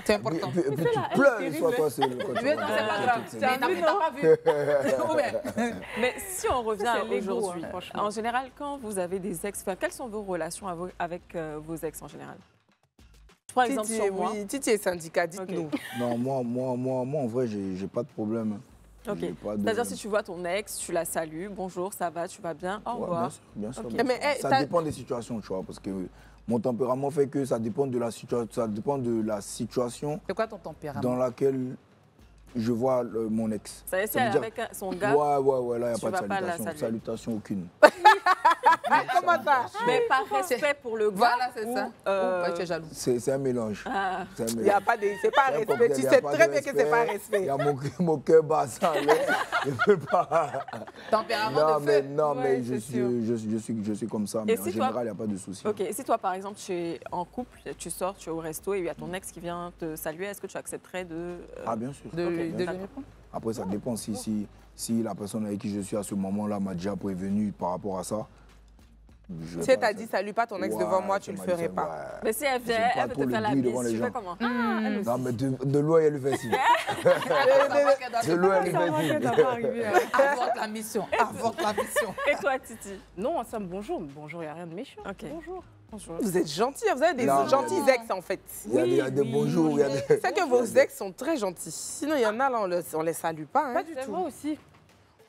C'est Et important. puis, tu pleures, soit toi, c'est le Mais non, c'est pas grave. Mais t'as pas vu. Ou bien, Mais si on revient c'est l'ego, aujourd'hui, hein, franchement. en général, quand vous avez des ex, quelles sont vos relations avec vos ex en général? Je prends exemple Titi, sur moi. oui, Titi et syndicat, dites-nous. Non, moi, en vrai, j'ai pas de problème. Ok. J'ai pas de- C'est-à-dire si tu vois ton ex, tu la salues, bonjour, ça va, tu vas bien, au Ouais, revoir. bien sûr, Ok. bien sûr. Mais, Ça dépend des situations, tu vois, parce que mon tempérament fait que ça dépend de la situation c'est quoi ton tempérament? dans laquelle je vois mon ex. Ça veut Ça veut dire dire- avec son gars, Ouais, là, il n'y a tu pas de vas pas la salutation. saluer. Salutation aucune. Comment ça? mais par respect pour le gars. Voilà, c'est ou, ça. euh, Ou tu es jaloux. C'est un mélange. ah, C'est un Il n'y mélange. a pas de... C'est pas un C'est un respect. cocktail, Tu il y a sais pas très de bien que c'est pas un Il respect. y a mon cœur bat ça. Je ne peux pas. Tempérament Non, de mais, feu. non, mais Ouais, je, c'est sûr. je suis comme ça. Mais en si toi- général, il n'y a pas de souci. ok. Et si toi, par exemple, tu es en couple, tu sors, tu es au resto et il y a ton ex qui vient te saluer, est-ce que tu accepterais de... Ah, bien sûr. De Ok, de d'accord. venir prendre. Après, ça dépend si la personne avec qui je suis à ce moment-là m'a déjà prévenu par rapport à ça. je vais Si elle pas- t'a dit salut pas ton ex Ouais, devant moi, tu ça le m'a dit ferais ça, pas. ouais. Mais si elle vient, J'aime pas elle veut trop te le faire la bruit devant bise, les tu fais gens. comment? Non, mais de loin, elle le fait signe. De loin, elle Ça le va, fait ça signe. doit pas arriver. Avorte la mission. Avorte la mission. Et toi, Titi? Non, ça me bonjour. Bonjour, il n'y a rien de méchant. Ok. Bonjour. Bonjour. Vous êtes gentils, vous avez des Non, gentils mais- ex en fait. Il y a des bonjours, il y a des... C'est que vos ex sont très gentils. Sinon, il y en a là, on les salue pas. Hein. Pas du tout. C'est vrai aussi.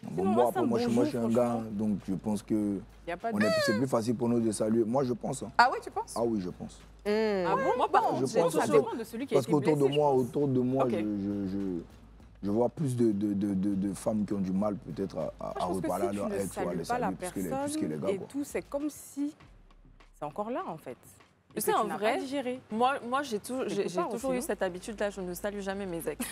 Bon, Sinon, moi, là, après, ça moi, me je suis un bonjour, gars, franchement. donc je pense que Il n'y a pas de... c'est plus facile pour nous de saluer. Moi, je pense. Hein. Ah oui, tu penses? Ah oui, je pense. Ah bon? Moi, par je contre, j'ai pense Ça en toujours... fait, dépend de celui qui a Parce été qu'autour de blessé, je moi, pense. Ok. je vois plus de femmes qui ont du mal peut-être à Je pense que reparler à si tu leur ne ex ou à salues les pas la saluer plus que les gars. et Quoi. tout, c'est comme si c'est encore là, en fait. Tu Et sais, que en n'as vrai, pas digéré. Moi, j'ai part toujours aussi, eu non cette habitude-là, je ne salue jamais mes ex.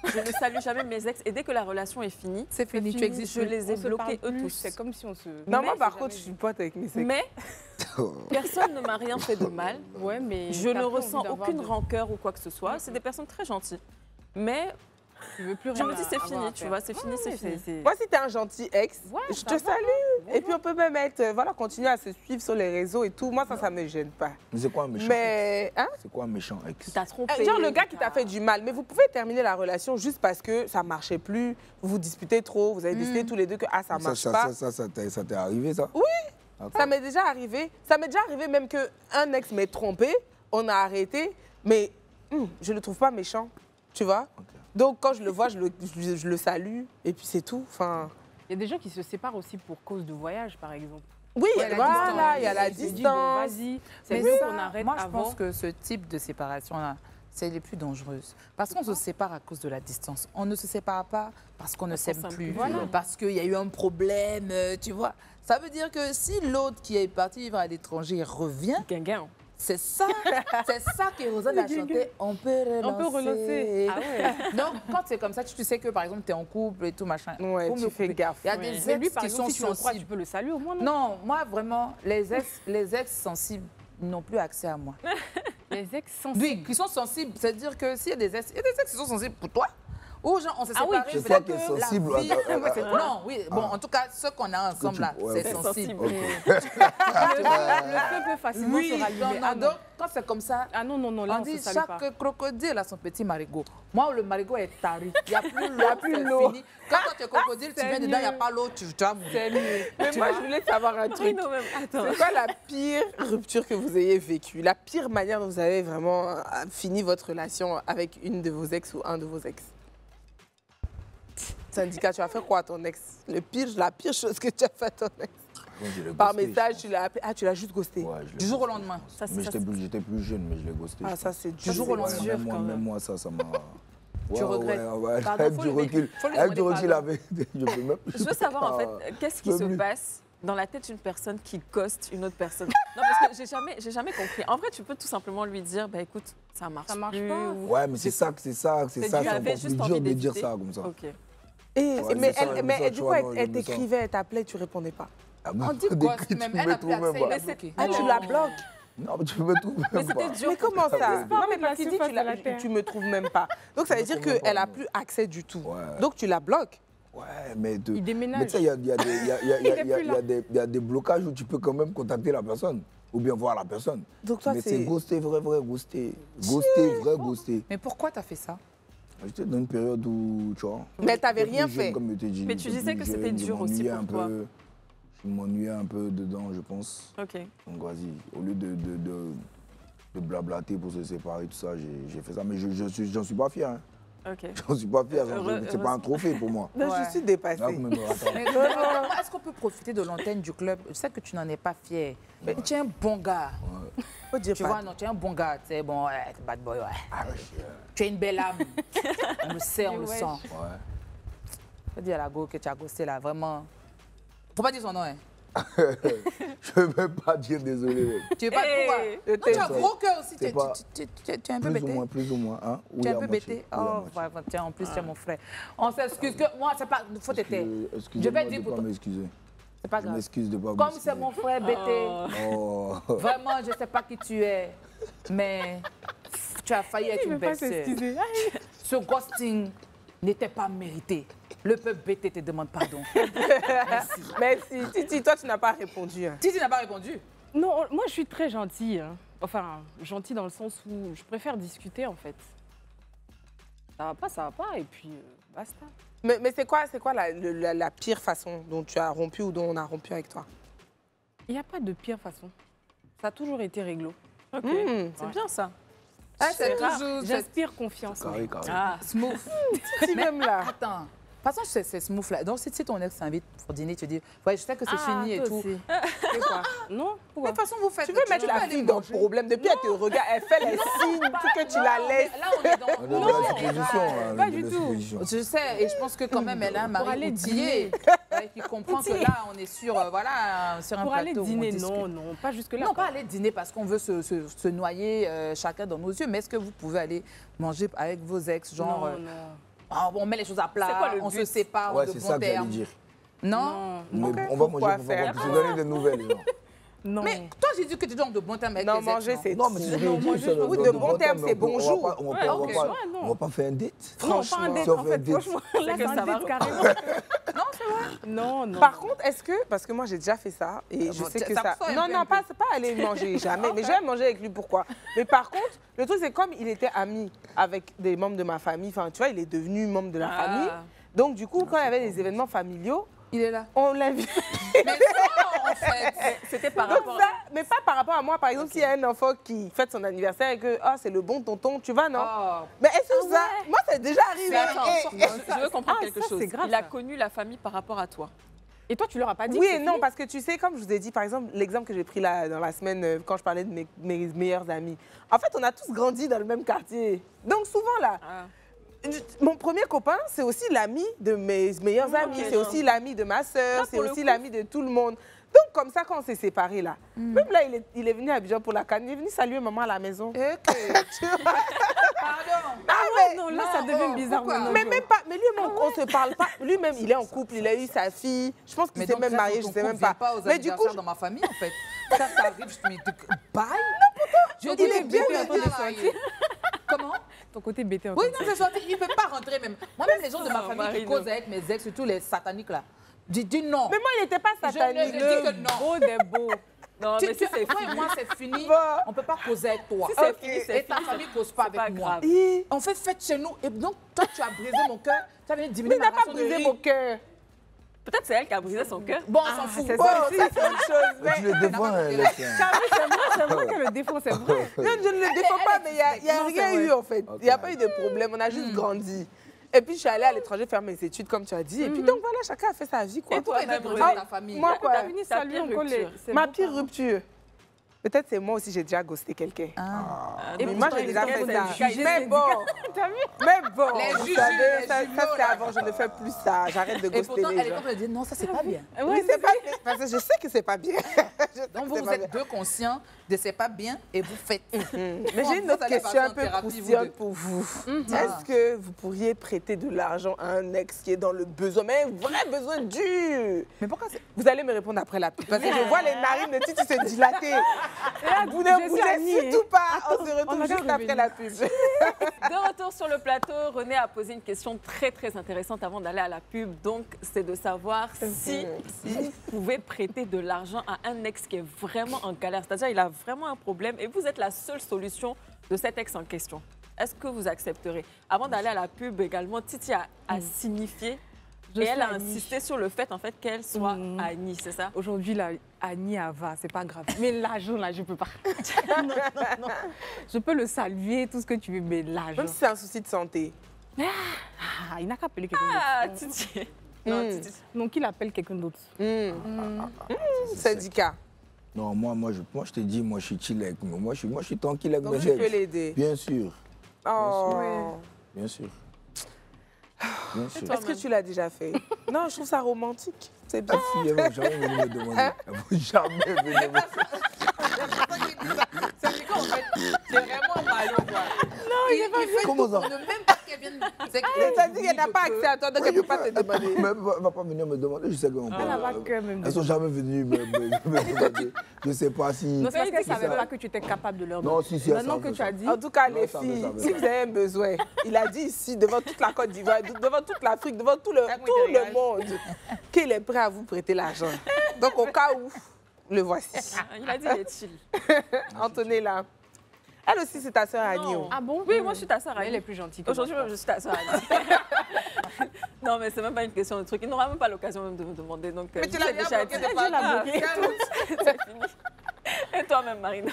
Je ne salue jamais mes ex. Et dès que la relation est finie, C'est fini, tu Fini, existes. je les ai On se bloqués parle eux plus, tous. C'est comme si on se... Non, Mais moi par c'est contre, je jamais suis pote avec mes ex. Mais personne ne m'a rien fait de mal. Ouais, mais Je t'as ne plus ressens envie d'avoir aucune de- rancœur ou quoi que ce soit. C'est des personnes très gentilles. Mais Tu veux plus je rien me dis, c'est avoir fini, à tu faire. vois, c'est fini, c'est Ouais, fini. Moi, si t'es un gentil ex, Ouais, je ça te va. salue. Et puis on peut même être, voilà, continuer à se suivre sur les réseaux et tout. Moi, ça me gêne pas. Mais c'est quoi un méchant ex? Mais, hein? C'est quoi un méchant ex? T'as trompé. Genre le gars qui t'a fait du mal, mais vous pouvez terminer la relation juste parce que ça marchait plus, vous vous disputez trop, vous avez décidé tous les deux que ah, ça marche pas. Ça t'est arrivé, ça? Oui, ça m'est déjà arrivé. Ça m'est déjà arrivé même qu'un ex m'ait trompé, on a arrêté, mais je le trouve pas méchant, tu vois. Donc quand je le vois, je le salue et puis c'est tout. Enfin, Il y a des gens qui se séparent aussi pour cause de voyage, par exemple. oui, Ouais, la voilà, distance. il y a la Ils se disent, bon, distance. vas-y, c'est Mais mieux ça, qu'on arrête moi, je avant. pense que ce type de séparation-là, c'est les plus dangereuses. Parce qu'on se sépare à cause de la distance. On ne se sépare pas parce qu'on ne Parce qu'on s'aime s'aime plus, plus. Voilà. parce qu'il y a eu un problème, tu vois. Ça veut dire que si l'autre qui est parti vivre à l'étranger revient, Guinguin. c'est ça que Rosanne a chanté. On peut relancer. On peut relancer. Ah ouais. Donc, quand c'est comme ça, tu sais que, par exemple, tu es en couple et tout, machin. Ouais, faut tu me fais couper. gaffe. Il y a Ouais. des Mais lui, ex par qui exemple, sont si tu le crois, tu sensibles. peux le saluer au moins, non? Non, moi, vraiment, les ex sensibles n'ont plus accès à moi. Les ex sensibles. Oui, qui sont sensibles. C'est-à-dire que s'il y a des ex, il y a des ex qui sont sensibles pour toi. Ou genre, on s'est Ah oui, séparés. c'est peut-être toi qui es que la sensible vie- à- Ouais, c'est- Non, oui. Bon, en tout cas, ceux qu'on a ensemble, là, ouais, c'est ok. sensible. Ok. Le feu peut facilement Oui, se rallumer. non, Ah non, donc, quand c'est comme ça, Ah non, non, non, là, on on dit se salue pas. chaque crocodile a son petit marigot. Moi, le marigot est tari. Il n'y a plus l'eau, c'est fini. Quand toi, tu es crocodile, tu c'est viens dedans, il n'y a mieux. pas l'eau, tu vas mourir. C'est mieux. Mais moi, je voulais savoir un truc. non, même. Attends. C'est quoi la pire rupture que vous ayez vécue? La pire manière dont vous avez vraiment fini votre relation avec une de vos ex ou un de vos ex? Syndicat, tu as fait quoi à ton ex? La pire chose que tu as fait à ton ex? Moi, je l'ai Par ghosté, message, je tu l'as appelé. Ah, tu l'as juste ghosté. pense. Ouais, je l'ai Du jour au ghosté, lendemain. je pense. Ça, c'est- Mais ça, j'étais plus jeune, mais je l'ai ghosté. Ah, je ça, pense. c'est Du jour au lendemain. dur, Même quand moi, même. ça m'a... Tu regrettes. Pardon, Avec faut du le recul, faut lui avec du demander recul, pardon. avec... Je peux même... Je veux savoir en fait, qu'est-ce qui se Même lui. passe dans la tête d'une personne qui ghoste une autre personne? Non, parce que j'ai jamais compris. En vrai, tu peux tout simplement lui dire, bah écoute, ça marche Ça marche plus, pas. ou- Ouais, mais c'est ça, du- c'est encore j'avais plus juste dur envie de dire d'éviter. ça comme ça. Ok. Et, Ouais, mais c'est ça, mais ça, du tu coup, vois, elle, non, elle je me sens- t'écrivait, elle t'appelait, tu répondais pas. Ah, On dit des ghost, cris, même tu elle me a plus trouves même accès, pas. il a Mais bloqué. Ah, tu la bloques. Non, mais tu me trouves Mais même c'était pas. dur. Mais comment ça? Non, mais parce qu'il dit, surface de la terre. tu me trouves même pas. Donc, ça veut dire trouve même qu'elle pas, a non. plus accès du tout. Ouais. Donc, tu la bloques. Ouais, mais... Il déménage. Mais tu sais, il y a des blocages où tu peux quand même contacter la personne. ou bien voir la personne. Donc toi, mais c'est- c'est ghoster, vrai ghoster. Ghoster, vrai ghoster. Mais pourquoi tu as fait ça? J'étais dans une période où, tu vois... Mais t'avais j'étais plus rien jeune, fait. Comme je t'ai dit, Mais tu j'étais disais plus que c'était jeune, dur je aussi m'ennuyais pour un toi. peu. Je m'ennuyais un peu dedans, je pense. Ok. Donc vas-y, au lieu de blablater pour se séparer, tout ça, j'ai fait ça. Mais j'en suis pas fier. Hein. Ok. J'en suis pas fier. C'est pas un Heureusement. trophée pour moi. Non, Ouais. je suis dépassée. Là, vous me rattrapez. Mais comment est-ce qu'on peut profiter de l'antenne du club? Je sais que tu n'en es pas fier. Mais tu es un bon gars. Faut dire Tu pas. vois, non, tu es un bon gars. Tu sais, bon, ouais, t'es bad boy, ouais. Tu es une belle âme. On le sait, on le sent. Ouais. Faut dire à la go que tu as ghosté là, vraiment. Faut pas dire son nom, hein. Je ne veux pas dire désolé. mec. Tu veux pas Hey, pourquoi? Non, tu as c'est- gros cœur aussi. c'est pas- Tu es un peu Plus ou bêté. moins, plus ou moins. Hein? Tu es Oui, un à peu moitié. bêté. Oui, à Oh, moitié. ouais, tiens, en plus, tu es mon frère. On s'excuse que moi, c'est pas. Faut t'aider. Je Excusez-moi vais dire de pour pas toi. m'excuser. C'est pas Je grave. m'excuse de pas Comme m'excuser. c'est mon frère bêté. Oh. Vraiment, je sais pas qui tu es. Mais tu as failli être Il une veut pas belle sœur. s'excuser. Ce ghosting n'était pas mérité. Le peuple bêté te demande pardon. Merci. Titi, toi, tu n'as pas répondu. Hein. Titi n'a pas répondu. Non, moi je suis très gentille. Hein. Enfin, gentille dans le sens où je préfère discuter en fait. Ça va pas, et puis basta. Mais c'est quoi la pire façon dont tu as rompu ou dont on a rompu avec toi? Il n'y a pas de pire façon. Ça a toujours été réglo. Ok. Mmh. C'est bien ça. Ah, c'est Grave, toujours J'inspire confiance. Carré, carré. Ah. smooth. Si même là. Attends. De toute façon, c'est smooth là. Donc, si ton ex t'invite pour dîner, tu dis, ouais, je sais que c'est fini et tout. C'est quoi? Non? Mais Pourquoi? de toute façon, vous faites. Tu veux mettre la fille dans le problème. Depuis, elle te regarde, elle fait les signes pour que tu la laisses. Là, on est dans. On est dans la supposition. là, on est pas dans du la tout. supposition. Je sais, et je pense que quand même, elle a un Pour mari aller outillé qui comprend que là, on est sur, voilà, sur un Pour plateau aller où on dîner, discute. non, pas jusque-là. Non, quoi. pas aller dîner parce qu'on veut se noyer chacun dans nos yeux, mais est-ce que vous pouvez aller manger avec vos ex, genre, Non, non. on met les choses à plat, C'est quoi le on se but? sépare Ouais, de c'est bons ça que j'allais termes. dire. Non. Mais Ok, on va pourquoi manger faire? pour se donner des nouvelles. genre. Non. Mais toi, j'ai dit que tu es dans de bons termes avec Non, tes ex, manger, non? c'est Non, mais c'est ce que je Non, dis, moi, ça, oui, de bons termes, c'est bonjour. On Ouais, va ok, pas- ouais, non. on va pas faire un date. Non, pas un Franchement. date, Si on en fait un fait, date. franchement. Là, que c'est ça un va date carrément. Non, c'est vrai. Non, non. Par contre, est-ce que, parce que moi j'ai déjà fait ça et je bon, sais que ça ça. ressemble Non, un peu, non, un peu. pas aller manger, jamais. Mais j'aime manger avec lui, pourquoi? Mais par contre, le truc c'est comme il était ami avec des membres de ma famille, enfin tu vois, il est devenu membre de la Ah. famille. Donc du coup, quand il y avait des événements familiaux, Il est là. on l'invite. Mais non, en fait. C'était par Donc rapport ça, mais pas par rapport à moi. Par exemple, s'il y a un enfant qui fête son anniversaire et que c'est le bon tonton, tu vas, non? Oh. Mais est-ce que ça, moi c'est déjà arrivé. Mais attends, Et- je veux comprendre Ah, quelque ça, chose. c'est grave, Il a ça. connu la famille par rapport à toi. Et toi, tu leur as pas dit Oui que et c'est non, fini? parce que tu sais, comme je vous ai dit, par exemple, l'exemple que j'ai pris là dans la semaine quand je parlais de mes meilleurs amis. En fait, on a tous grandi dans le même quartier. Donc souvent là, mon premier copain, c'est aussi l'ami de mes meilleurs amis, c'est aussi l'ami de ma sœur, Là, c'est pour le aussi coup- l'ami de tout le monde. Donc comme ça, quand on s'est séparés là, même là, il est venu à Abidjan pour la canne, il est venu saluer maman à la maison. Ok. Tu vois? Pardon. Ah, mais- Non, là, ça devient bizarre. pourquoi? maintenant, mais tu même pas, mais lui-même, on se parle pas. Lui-même, il est en couple, il a eu sa fille. Je pense qu'il Mais s'est donc, même ça, marié, ton je sais même couple vient pas. aux Mais du coup, anniversaires dans ma famille, en fait. Ça t'arrive, je me dis, bye. Je dis, il est bien bébé, bébé, attends, marié. Comment? Ton côté bêté Oui, encore. non, c'est sorti. Il ne peut pas rentrer même. Moi-même, les gens de ma famille qui Marino. causent avec mes ex, surtout les sataniques là, dis non. mais moi, il n'était pas Je ne satanique. dis que non. Beau des beaux. Non, mais si c'est Toi et fini, moi, c'est fini. Bon. On ne peut pas causer avec toi. si c'est Ok. fini, c'est Et ta fini. famille ne cause pas c'est pas avec moi. grave. Hi. On fait fête chez nous. Et donc, toi, tu as brisé mon cœur. Tu as venu diminuer Il ma n'a pas ration de brisé riz. mon cœur. Peut-être c'est elle qui a brisé son cœur. Bon, on s'en fout. C'est ça aussi, c'est autre chose. Mais tu Mais... le défends, hein, les chiens. C'est vrai que le défaut, c'est vrai. Non, je ne le défends pas, mais il n'y a Non, rien c'est eu en fait. Il n'y a Ok. pas eu de problème, on a juste grandi. Et puis je suis allée à l'étranger faire mes études, comme tu as dit. Et puis donc voilà, chacun a fait sa vie. Quoi. Et toi, Pourquoi tu Nabré, briser ta famille? Moi, quoi, t'as fini sa Salut, pire on colle rupture. les- ma bon, pire pardon. rupture. Peut-être c'est moi aussi, j'ai déjà ghosté quelqu'un. Et Mais moi, j'ai déjà fait ça. Mais bon, T'as vu? mais bon, Les vous juges, savez, les ça jumeaux, c'est là. avant, je ne fais plus ça. J'arrête de Et ghoster pourtant, les elle est gens. en train de dire non, ça, c'est pas bien. Oui, c'est pas bien, parce que je sais que c'est pas bien. Je sais Donc, que vous, c'est vous pas êtes deux conscients de c'est pas bien et vous faites. Mais j'ai une Vous autre allez question partir un en peu thérapie, vous croustillante deux. pour vous. Ah. Est-ce que vous pourriez prêter de l'argent à un ex qui est dans le besoin, mais un vrai besoin dur? Mais pourquoi c'est. Vous allez me répondre après la pub, parce que je vois les narines de Titi se dilater. Vous ne bougez surtout pas. On se retrouve juste après la pub. De retour sur le plateau, René a posé une question très très intéressante avant d'aller à la pub. Donc, c'est de savoir si vous pouvez prêter de l'argent à un ex qui est vraiment en galère. C'est-à-dire, il a vraiment un problème et vous êtes la seule solution de cet ex en question. Est-ce que vous accepterez? Avant d'aller à la pub également, Titi a signifié et elle a insisté sur le fait en fait qu'elle soit Annie, c'est ça? Aujourd'hui, là, Annie, elle va, c'est pas grave. Mais l'argent, là, je peux pas. Non. Je peux le saluer, tout ce que tu veux, mais l'argent... Même si c'est un souci de santé. Il n'a qu'à appeler quelqu'un d'autre. Ah, Titi. Non, Titi. Donc, il appelle quelqu'un d'autre. Syndicat. Non, moi, je te dis, moi, je suis chill avec moi. Moi, je suis tranquille avec Donc, mes tu peux ex. l'aider. Bien sûr. Oh. Bien sûr. Bien sûr. Est-ce que tu l'as déjà fait? Non, je trouve ça romantique. C'est bien. Ah, si, elles vont jamais venir me demander. Elles vont jamais venir me demander. Syndicat, en fait, c'est vraiment malo, quoi. Non, il fait Comment ça? ne même pas qu'elle vienne... C'est-à-dire qu'elle n'a pas accès à toi, donc elle ne peut pas te demander. Mais elle ne va pas venir me demander. Je sais qu'on Elle n'a pas que même. Elles ne sont jamais venues me demander. Je ne sais pas si... Non, c'est parce qu'elle ne savait ça- pas que tu étais capable de leur donner. Non, si, Maintenant elles que savent tu as ça. dit... En tout cas, Non, les ça filles, va. si vous avez un besoin, il a dit ici, devant toute la Côte d'Ivoire, devant toute l'Afrique, devant tout le monde, qu'il est prêt à vous prêter l'argent. Donc, au cas où, le voici. Il a dit il est chill. Antonella. Elle aussi, c'est ta sœur Annie. Non. Ah bon? Oui, moi je suis ta sœur Elle Annie. est plus gentille que Aujourd'hui, moi. même, je suis ta sœur Annie. Non, mais c'est même pas une question de truc. Il n'aura même pas l'occasion même de me demander. Donc, Mais tu l'as déjà bien dit. bloqué, c'est pas grave. C'est fini. Et toi-même, Marine?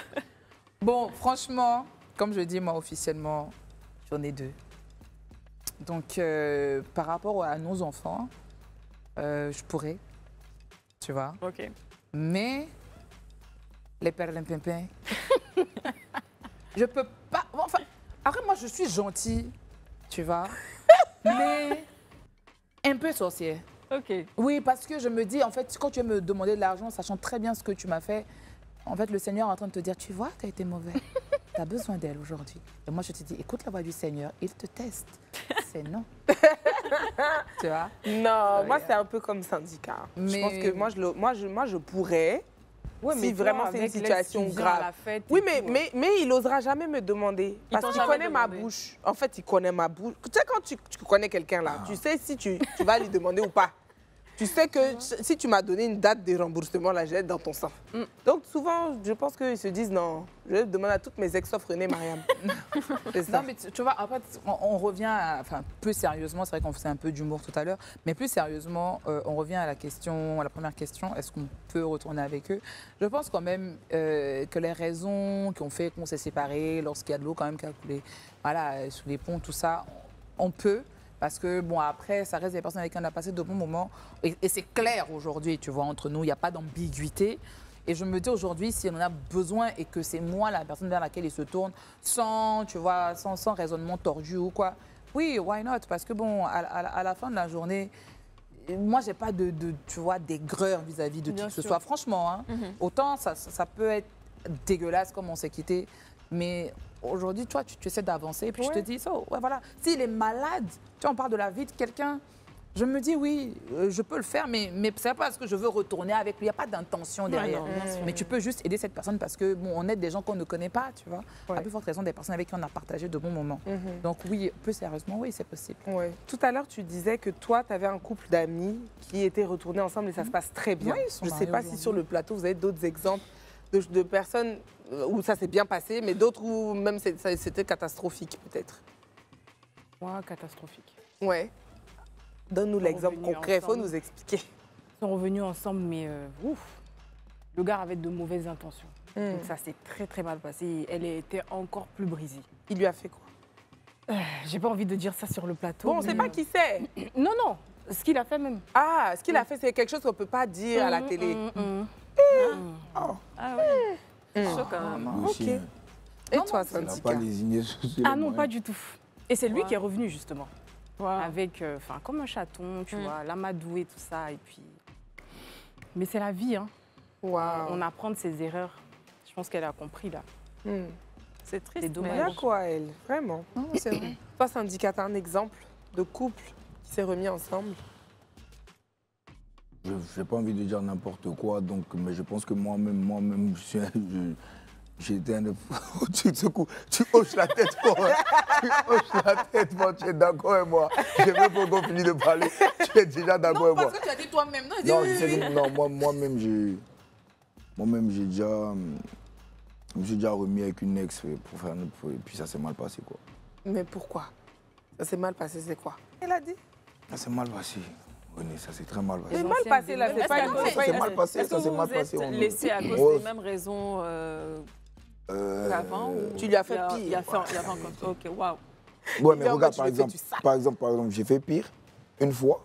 Bon, franchement, comme je dis, moi, officiellement, j'en ai 2. Donc, par rapport à nos enfants, je pourrais, tu vois. Ok. Mais les perlimpinpins, je peux pas... Enfin, après, moi, je suis gentille, tu vois, mais un peu sorcière. Ok. Oui, parce que je me dis, en fait, quand tu veux me demander de l'argent, sachant très bien ce que tu m'as fait, en fait, le Seigneur est en train de te dire, tu vois, tu as été mauvais. Tu as besoin d'elle aujourd'hui. Et moi, je te dis, écoute la voix du Seigneur, il te teste. C'est non. Tu vois? Non, moi, c'est un peu comme syndicat. Je Mais- pense que moi, je pourrais, Ouais, si toi, vraiment c'est une avec l'ex situation qui vient grave. à la fête Oui, et tout, mais il n'osera jamais me demander. Parce t'ont qu'il jamais connaît ma demandé. bouche. En fait, il connaît ma bouche. Tu sais, quand tu connais quelqu'un là, tu sais si tu vas lui demander ou pas. Tu sais que si tu m'as donné une date de remboursement, là, je vais être dans ton sang. Donc, souvent, je pense qu'ils se disent non, je vais demander à toutes mes ex sauf René Mariam. C'est ça. Non, mais tu vois, en fait, on revient à, enfin, plus sérieusement, c'est vrai qu'on faisait un peu d'humour tout à l'heure, mais plus sérieusement, on revient à la question, à la première question, est-ce qu'on peut retourner avec eux? Je pense quand même que les raisons qui ont fait qu'on s'est séparés, lorsqu'il y a de l'eau quand même qui a coulé, voilà, sous les ponts, tout ça, on peut. Parce que, bon, après, ça reste des personnes avec qui on a passé de bons moments. Et c'est clair aujourd'hui, tu vois, entre nous, il n'y a pas d'ambiguïté. Et je me dis aujourd'hui, si on en a besoin et que c'est moi la personne vers laquelle il se tourne, sans, tu vois, sans raisonnement tordu ou quoi, oui, why not? Parce que, bon, à la fin de la journée, moi, j'ai pas tu vois, d'aigreur vis-à-vis de qui Bien que ce sûr. soit. Franchement, hein, autant ça peut être dégueulasse comme on s'est quitté, mais aujourd'hui, toi, tu essaies d'avancer et puis je te dis, ouais, voilà. S'il est malade, tu vois, on parle de la vie de quelqu'un, je me dis, oui, je peux le faire, mais c'est pas parce que je veux retourner avec lui, il n'y a pas d'intention derrière. non, bien sûr. Mais tu peux juste aider cette personne parce que, bon, on aide des gens qu'on ne connaît pas, tu vois. Ouais. À plus forte raison, des personnes avec qui on a partagé de bons moments. Donc oui, plus sérieusement, oui, c'est possible. Ouais. Tout à l'heure, tu disais que toi, tu avais un couple d'amis qui étaient retournés ensemble et ça se passe très bien. Oui, ils sont je ne sais mariés pas si aujourd'hui. sur le plateau, vous avez d'autres exemples de personnes où ça s'est bien passé, mais d'autres où même c'était catastrophique, peut-être. Ouais, catastrophique. Ouais. Donne-nous sont l'exemple revenus concret, il faut ensemble. nous expliquer. Ils sont revenus ensemble, mais ouf, le gars avait de mauvaises intentions. Donc ça s'est très très mal passé. Elle était encore plus brisée. Il lui a fait quoi? J'ai pas envie de dire ça sur le plateau. Bon, on ne sait mais- pas qui c'est. Non, non, ce qu'il a fait même. Ah, ce qu'il a fait, c'est quelque chose qu'on ne peut pas dire à la télé. Ah ouais. C'est chaud quand même. Moi aussi, Ok. hein. Et Non, toi, non, Ça n'a syndicat? pas lésiné sur Ah non, pas du tout. Et c'est lui Ouais. qui est revenu justement. Wow. Avec, enfin, comme un chaton, tu vois, l'amadou et tout ça. Et puis... Mais c'est la vie, hein. Waouh. On apprend de ses erreurs. Je pense qu'elle a compris là. Hmm. C'est triste. C'est dommage. Il y a quoi, elle? Vraiment. Non, c'est vrai. Toi, syndicat, t'as un exemple de couple qui s'est remis ensemble? Je n'ai pas envie de dire n'importe quoi, donc, mais je pense que moi-même, j'ai été un... tu hoches la tête pour moi. Tu hoches la tête, moi, tu es d'accord avec moi. Je veux pas qu'on finisse de parler. Tu es déjà d'accord avec moi. Non, parce que tu as dit toi-même. Non, Non, je sais que moi-même, j'ai déjà... Je me suis déjà remis avec une ex pour faire un autre... Et puis ça s'est mal passé, quoi. Mais pourquoi? Ça s'est mal passé, c'est quoi? Elle a dit. Ça s'est mal passé. René, ça s'est très mal passé. C'est mal passé, là. C'est pas une Ça s'est mal passé, Est-ce que ça s'est vous mal vous passé. êtes laissé à cause des mêmes raisons qu'avant? Tu lui as fait pire. Il y a encore. Ok, waouh. Ouais, mais Bien, regarde, moi, par exemple, j'ai fait pire une fois,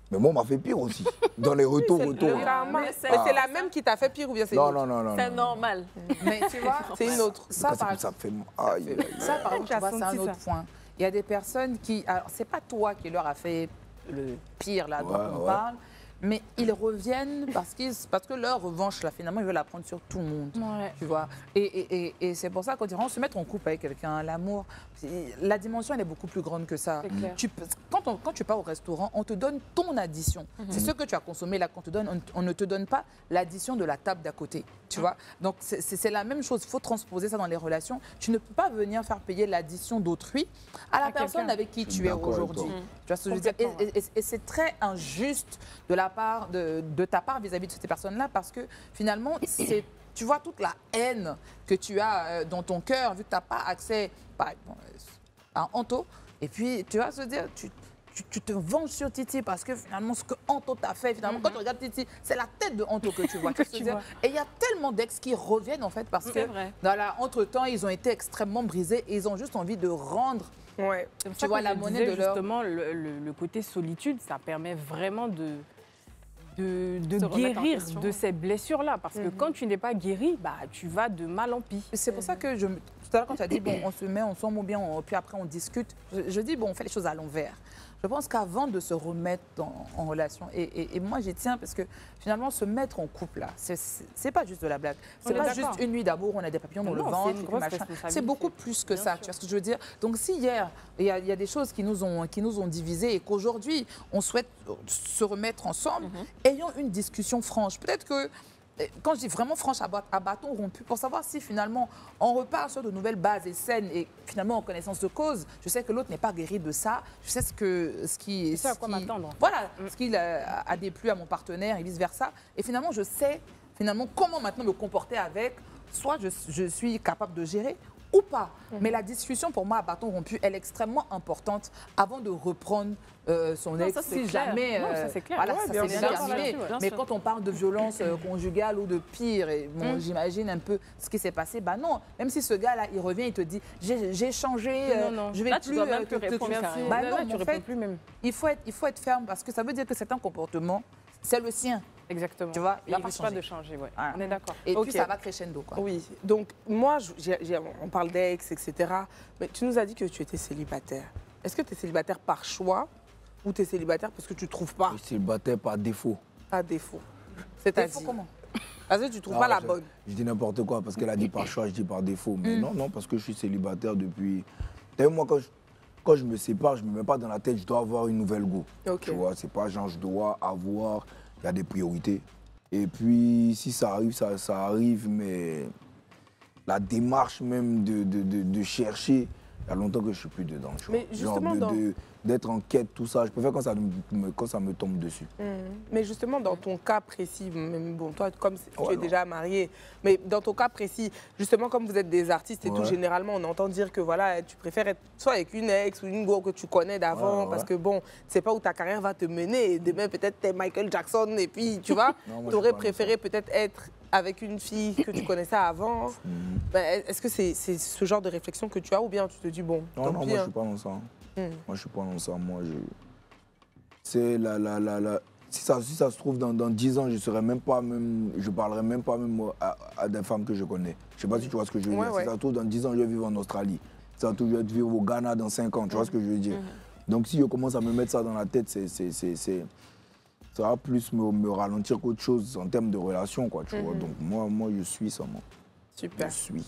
mais moi, on m'a fait pire aussi. Dans les retours. Mais c'est la même qui t'a fait pire ou bien c'est une autre? Non. C'est normal. Mais tu vois, C'est une autre. ça, par Ça fait... Aïe. Ça, par exemple, Tu as tu vois, c'est un senti autre ça. point. Il y a des personnes qui... Alors, c'est pas toi qui leur a fait le pire, là, dont on parle, mais ils reviennent parce que leur revanche, là, finalement, ils veulent la prendre sur tout le monde. Ouais. Tu vois. Et c'est pour ça, quand on se met en couple avec quelqu'un, l'amour, la dimension, elle est beaucoup plus grande que ça. C'est clair. Quand tu pars au restaurant, on te donne ton addition. C'est ce que tu as consommé là qu'on te donne. On ne te donne pas l'addition de la table d'à côté. Tu vois. Donc, c'est la même chose. Il faut transposer ça dans les relations. Tu ne peux pas venir faire payer l'addition d'autrui à la personne quelqu'un. avec qui tu es d'accord avec aujourd'hui. toi. Tu vois ce que je veux dire? Et c'est très injuste de ta part vis-à-vis de ces personnes-là parce que finalement, tu vois toute la haine que tu as dans ton cœur vu que tu n'as pas accès à Anto. Et puis, tu vas se dire, tu te venges sur Titi parce que finalement, ce que Anto t'a fait, finalement, quand tu regardes Titi, c'est la tête de Anto que tu vois. Tu vois. Et il y a tellement d'ex qui reviennent en fait parce que entre-temps, ils ont été extrêmement brisés et ils ont juste envie de rendre. Ouais. Tu vois la monnaie de leur... Justement, le côté solitude, ça permet vraiment de Se remettre en guérir question. de ces blessures-là. Parce que quand tu n'es pas guéri, bah, tu vas de mal en pis. C'est pour ça que tout à l'heure, quand tu as dit, bon, on se met ensemble ou bien, puis après on discute, je dis, bon, on fait les choses à l'envers. Je pense qu'avant de se remettre en relation, et moi j'y tiens parce que finalement, se mettre en couple, là, c'est pas juste de la blague. C'est On est pas d'accord. juste une nuit d'amour, on a des papillons dans le Non, ventre, c'est une et puis grosse machin. responsabilité. C'est beaucoup plus que Bien ça, sûr. tu vois ce que je veux dire? Donc si hier, il y a des choses qui nous ont divisés et qu'aujourd'hui, on souhaite se remettre ensemble, ayons une discussion franche. Peut-être que quand je dis vraiment franche à bâton rompu, pour savoir si finalement on repart sur de nouvelles bases et saines et finalement en connaissance de cause, je sais que l'autre n'est pas guéri de ça, je sais ce qui... sais à quoi m'attendre. Voilà, ce qui a déplu à mon partenaire et vice-versa. Et finalement, je sais finalement comment maintenant me comporter avec, soit je suis capable de gérer ou pas. Mais la discussion pour moi à bâton rompu, elle est extrêmement importante avant de reprendre son ex, ça, c'est si clair. jamais Non, ça, c'est clair. voilà, Ouais, ça bien s'est sûr. terminé. Là-dessus, ouais. Mais Bien quand on parle de violence conjugale ou de pire, et bon, j'imagine un peu ce qui s'est passé, bah non, même si ce gars-là, il revient, il te dit, j'ai changé, Non. je vais Là, tu plus dois même plus répondre, carrément. Bah Là, non, tu mais en réponds fait, plus même. il faut être ferme parce que ça veut dire que c'est un comportement, c'est le sien. Exactement. Tu vois, il il va ne pas pas changer. de changer, ouais. Voilà. On est d'accord. Et Ok. puis ça va crescendo, quoi. Oui, donc moi, on parle d'ex, etc. Mais tu nous as dit que tu étais célibataire. Est-ce que tu es célibataire par choix ou tu es célibataire parce que tu ne trouves pas Je suis célibataire par défaut. à défaut? Défaut C'est-à-dire comment? Parce que tu ne trouves Non, pas la je- bonne. Je dis n'importe quoi parce qu'elle a dit par choix, je dis par défaut. Mais non, parce que je suis célibataire depuis... T'as vu, moi, quand je me sépare, je ne me mets pas dans la tête, je dois avoir une nouvelle go. Ok. Tu vois, c'est pas genre je dois avoir, il y a des priorités. Et puis, si ça arrive, ça arrive, mais la démarche même de chercher, il y a longtemps que je ne suis plus dedans. Tu vois. Mais justement, Genre d'être en quête, tout ça, je préfère quand ça me tombe dessus. Mais justement, dans ton cas précis, même bon, toi, comme tu Ouais, es non. déjà marié, mais dans ton cas précis, justement, comme vous êtes des artistes et tout, Ouais. généralement, on entend dire que voilà, tu préfères être soit avec une ex ou une go que tu connais d'avant, Ouais. parce que bon, tu sais pas où ta carrière va te mener. Et demain, peut-être, t'es Michael Jackson, et puis, tu vois, Non, moi, je tu aurais suis pas préféré peut-être être avec une fille que tu connaissais avant. Ben, est-ce que c'est ce genre de réflexion que tu as, ou bien tu te dis, bon, Non, tant non, pis, moi, je hein. suis pas dans ça. Hmm. Moi, je suis pas dans ça. Moi, c'est si ça se trouve, dans 10 ans, je parlerai même pas à des femmes que je connais. Je sais pas si tu vois ce que je veux Ouais, dire. ouais. Si ça se trouve, dans 10 ans, je vais vivre en Australie. Si ça se trouve, je vais vivre au Ghana dans 5 ans. Tu vois ce que je veux dire? Donc, si je commence à me mettre ça dans la tête, ça va plus me ralentir qu'autre chose en termes de relation, quoi, tu vois. Donc, moi, je suis ça, moi. Super. Je suis.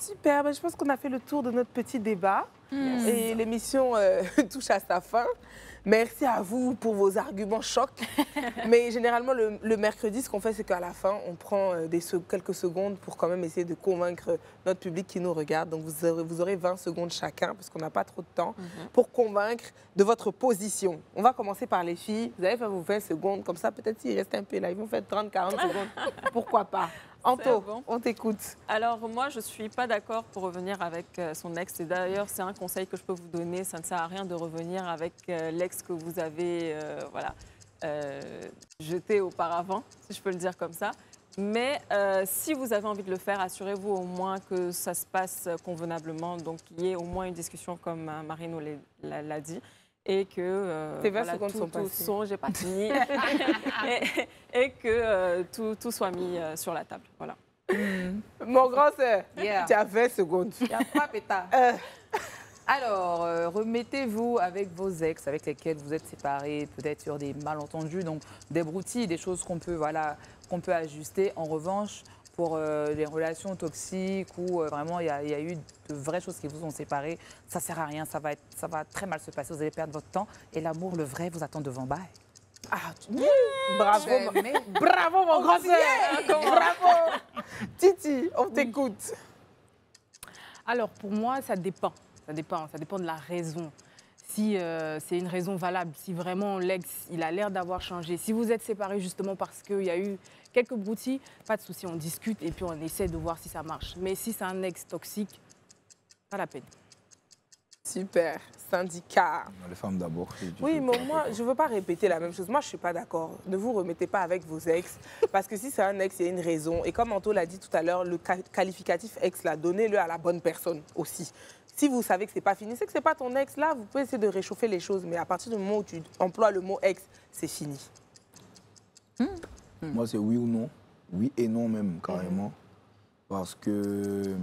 Super, ben, je pense qu'on a fait le tour de notre petit débat et l'émission touche à sa fin. Merci à vous pour vos arguments chocs. Mais généralement, le mercredi, ce qu'on fait, c'est qu'à la fin, on prend quelques secondes pour quand même essayer de convaincre notre public qui nous regarde. Donc, vous aurez 20 secondes chacun, parce qu'on n'a pas trop de temps, pour convaincre de votre position. On va commencer par les filles. Vous allez faire vos 20 secondes. Comme ça, peut-être s'ils restent un peu là, ils vont faire 30-40 secondes. Pourquoi pas? Anto, bon. on t'écoute. Alors moi, je ne suis pas d'accord pour revenir avec son ex. Et d'ailleurs, c'est un conseil que je peux vous donner. Ça ne sert à rien de revenir avec l'ex que vous avez jeté auparavant, si je peux le dire comme ça. Mais si vous avez envie de le faire, assurez-vous au moins que ça se passe convenablement. Donc, qu'il y ait au moins une discussion comme Marino l'a dit. Et que tes 20 secondes sont passées. J'ai pas fini. et que tout soit mis sur la table. Voilà. Mon grand sœur, tu as 20 secondes. Il n'y a pas pétard. Alors, remettez-vous avec vos ex avec lesquels vous êtes séparés, peut-être sur des malentendus, donc des broutilles, des choses qu'on peut, qu'on peut ajuster. En revanche, pour les relations toxiques où vraiment il y a eu de vraies choses qui vous ont séparés, ça ne sert à rien, ça va très mal se passer, vous allez perdre votre temps et l'amour, le vrai, vous attend devant. Bye. Ah, bravo, bravo mon grand frère. Bravo. Titi, on t'écoute. Alors, pour moi, ça dépend. Ça dépend de la raison. Si c'est une raison valable, si vraiment l'ex, il a l'air d'avoir changé. Si vous êtes séparés justement parce qu'il y a eu quelques broutilles, pas de souci, on discute et puis on essaie de voir si ça marche. Mais si c'est un ex toxique, pas la peine. Super. Syndicat. Les femmes d'abord. Oui, mais moi, je ne veux pas répéter la même chose. Moi, je ne suis pas d'accord. Ne vous remettez pas avec vos ex. Parce que si c'est un ex, il y a une raison. Et comme Anto l'a dit tout à l'heure, le qualificatif ex, là, donnez-le à la bonne personne aussi. Si vous savez que ce n'est pas fini, c'est que ce n'est pas ton ex. Là, vous pouvez essayer de réchauffer les choses. Mais à partir du moment où tu emploies le mot ex, c'est fini. Moi, c'est oui ou non. Oui et non même, carrément. Parce que,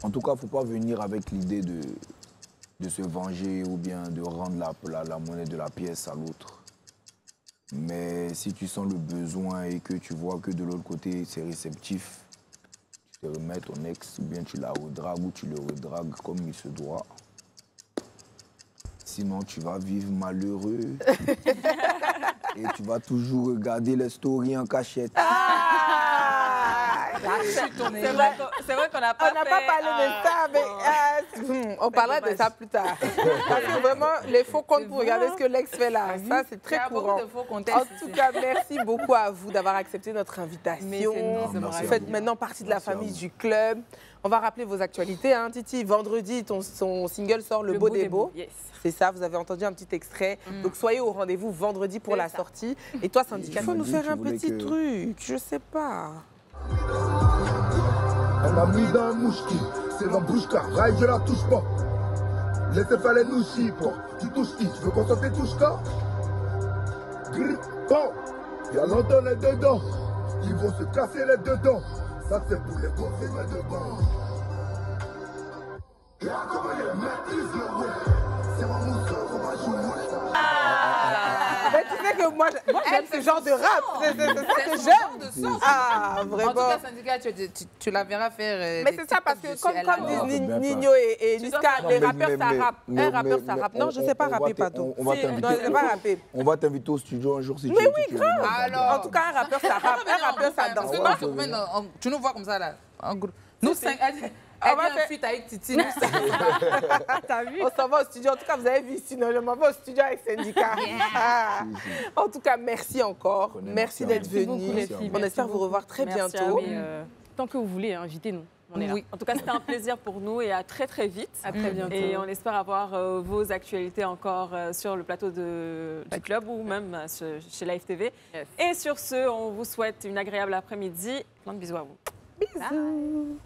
en tout cas, il ne faut pas venir avec l'idée de se venger ou bien de rendre la monnaie de la pièce à l'autre. Mais si tu sens le besoin et que tu vois que de l'autre côté, c'est réceptif, tu te remets ton ex ou bien tu la redragues ou tu le redragues comme il se doit. Sinon, tu vas vivre malheureux et tu vas toujours regarder les stories en cachette. C'est vrai qu'on n'a pas parlé de ça, mais on parlera de ça plus tard. Parce que vraiment, les faux comptes pour regarder ce que l'ex fait là, ça c'est très courant. En tout cas, merci beaucoup à vous d'avoir accepté notre invitation. Vous faites maintenant partie de la famille du club. On va rappeler vos actualités. Hein. Titi, vendredi, son single sort Le Beau des Beaux. Yes. C'est ça, vous avez entendu un petit extrait. Donc soyez au rendez-vous vendredi pour la sortie. Et toi, Syndicat, il faut nous faire un petit truc. Je sais pas. Elle m'a mis dans un mouchki, c'est dans Bouchka, rail je la touche pas. Laissez faire les nouchis, bon. Tu touches qui? Tu veux qu'on sorte touche quoi? Grrr, bon. Il y a longtemps les deux dents, ils vont se casser les deux dents. Ça c'est pour les confirmer de bon. Et à comment ils maîtrisent le web, c'est mon mousseur qu'on va jouer. Mais tu sais que moi j'aime ce genre de rap. C'est ça que j'aime. Ah, vraiment. En tout cas, Syndicat, tu la verras faire. Mais c'est ça, parce que comme disent Nino et Niska, les rappeurs, ça rappe. Un rappeur, ça rappe. Non, je ne sais pas rapper, pardon. On va t'inviter. Non, je ne sais pas rapper. On va t'inviter au studio un jour si tu veux. Mais oui, grave. En tout cas, un rappeur, ça rappe. Un rappeur, ça danse. Tu nous vois comme ça, là. Nous, 5. Elle dit un feat avec Titi. T'as vu? On s'en va au studio. En tout cas, vous avez vu, sinon je m'en vais au studio avec Syndicat. En tout cas, merci encore. Merci d'être venus. On espère vous revoir très bientôt. Tant que vous voulez, invitez-nous. On est là. En tout cas, c'était un plaisir pour nous et à très très vite. À très bientôt. Et on espère avoir vos actualités encore sur le plateau du club ou même chez Live TV. Yes. Et sur ce, on vous souhaite une agréable après-midi. Plein de bisous à vous. Bisous.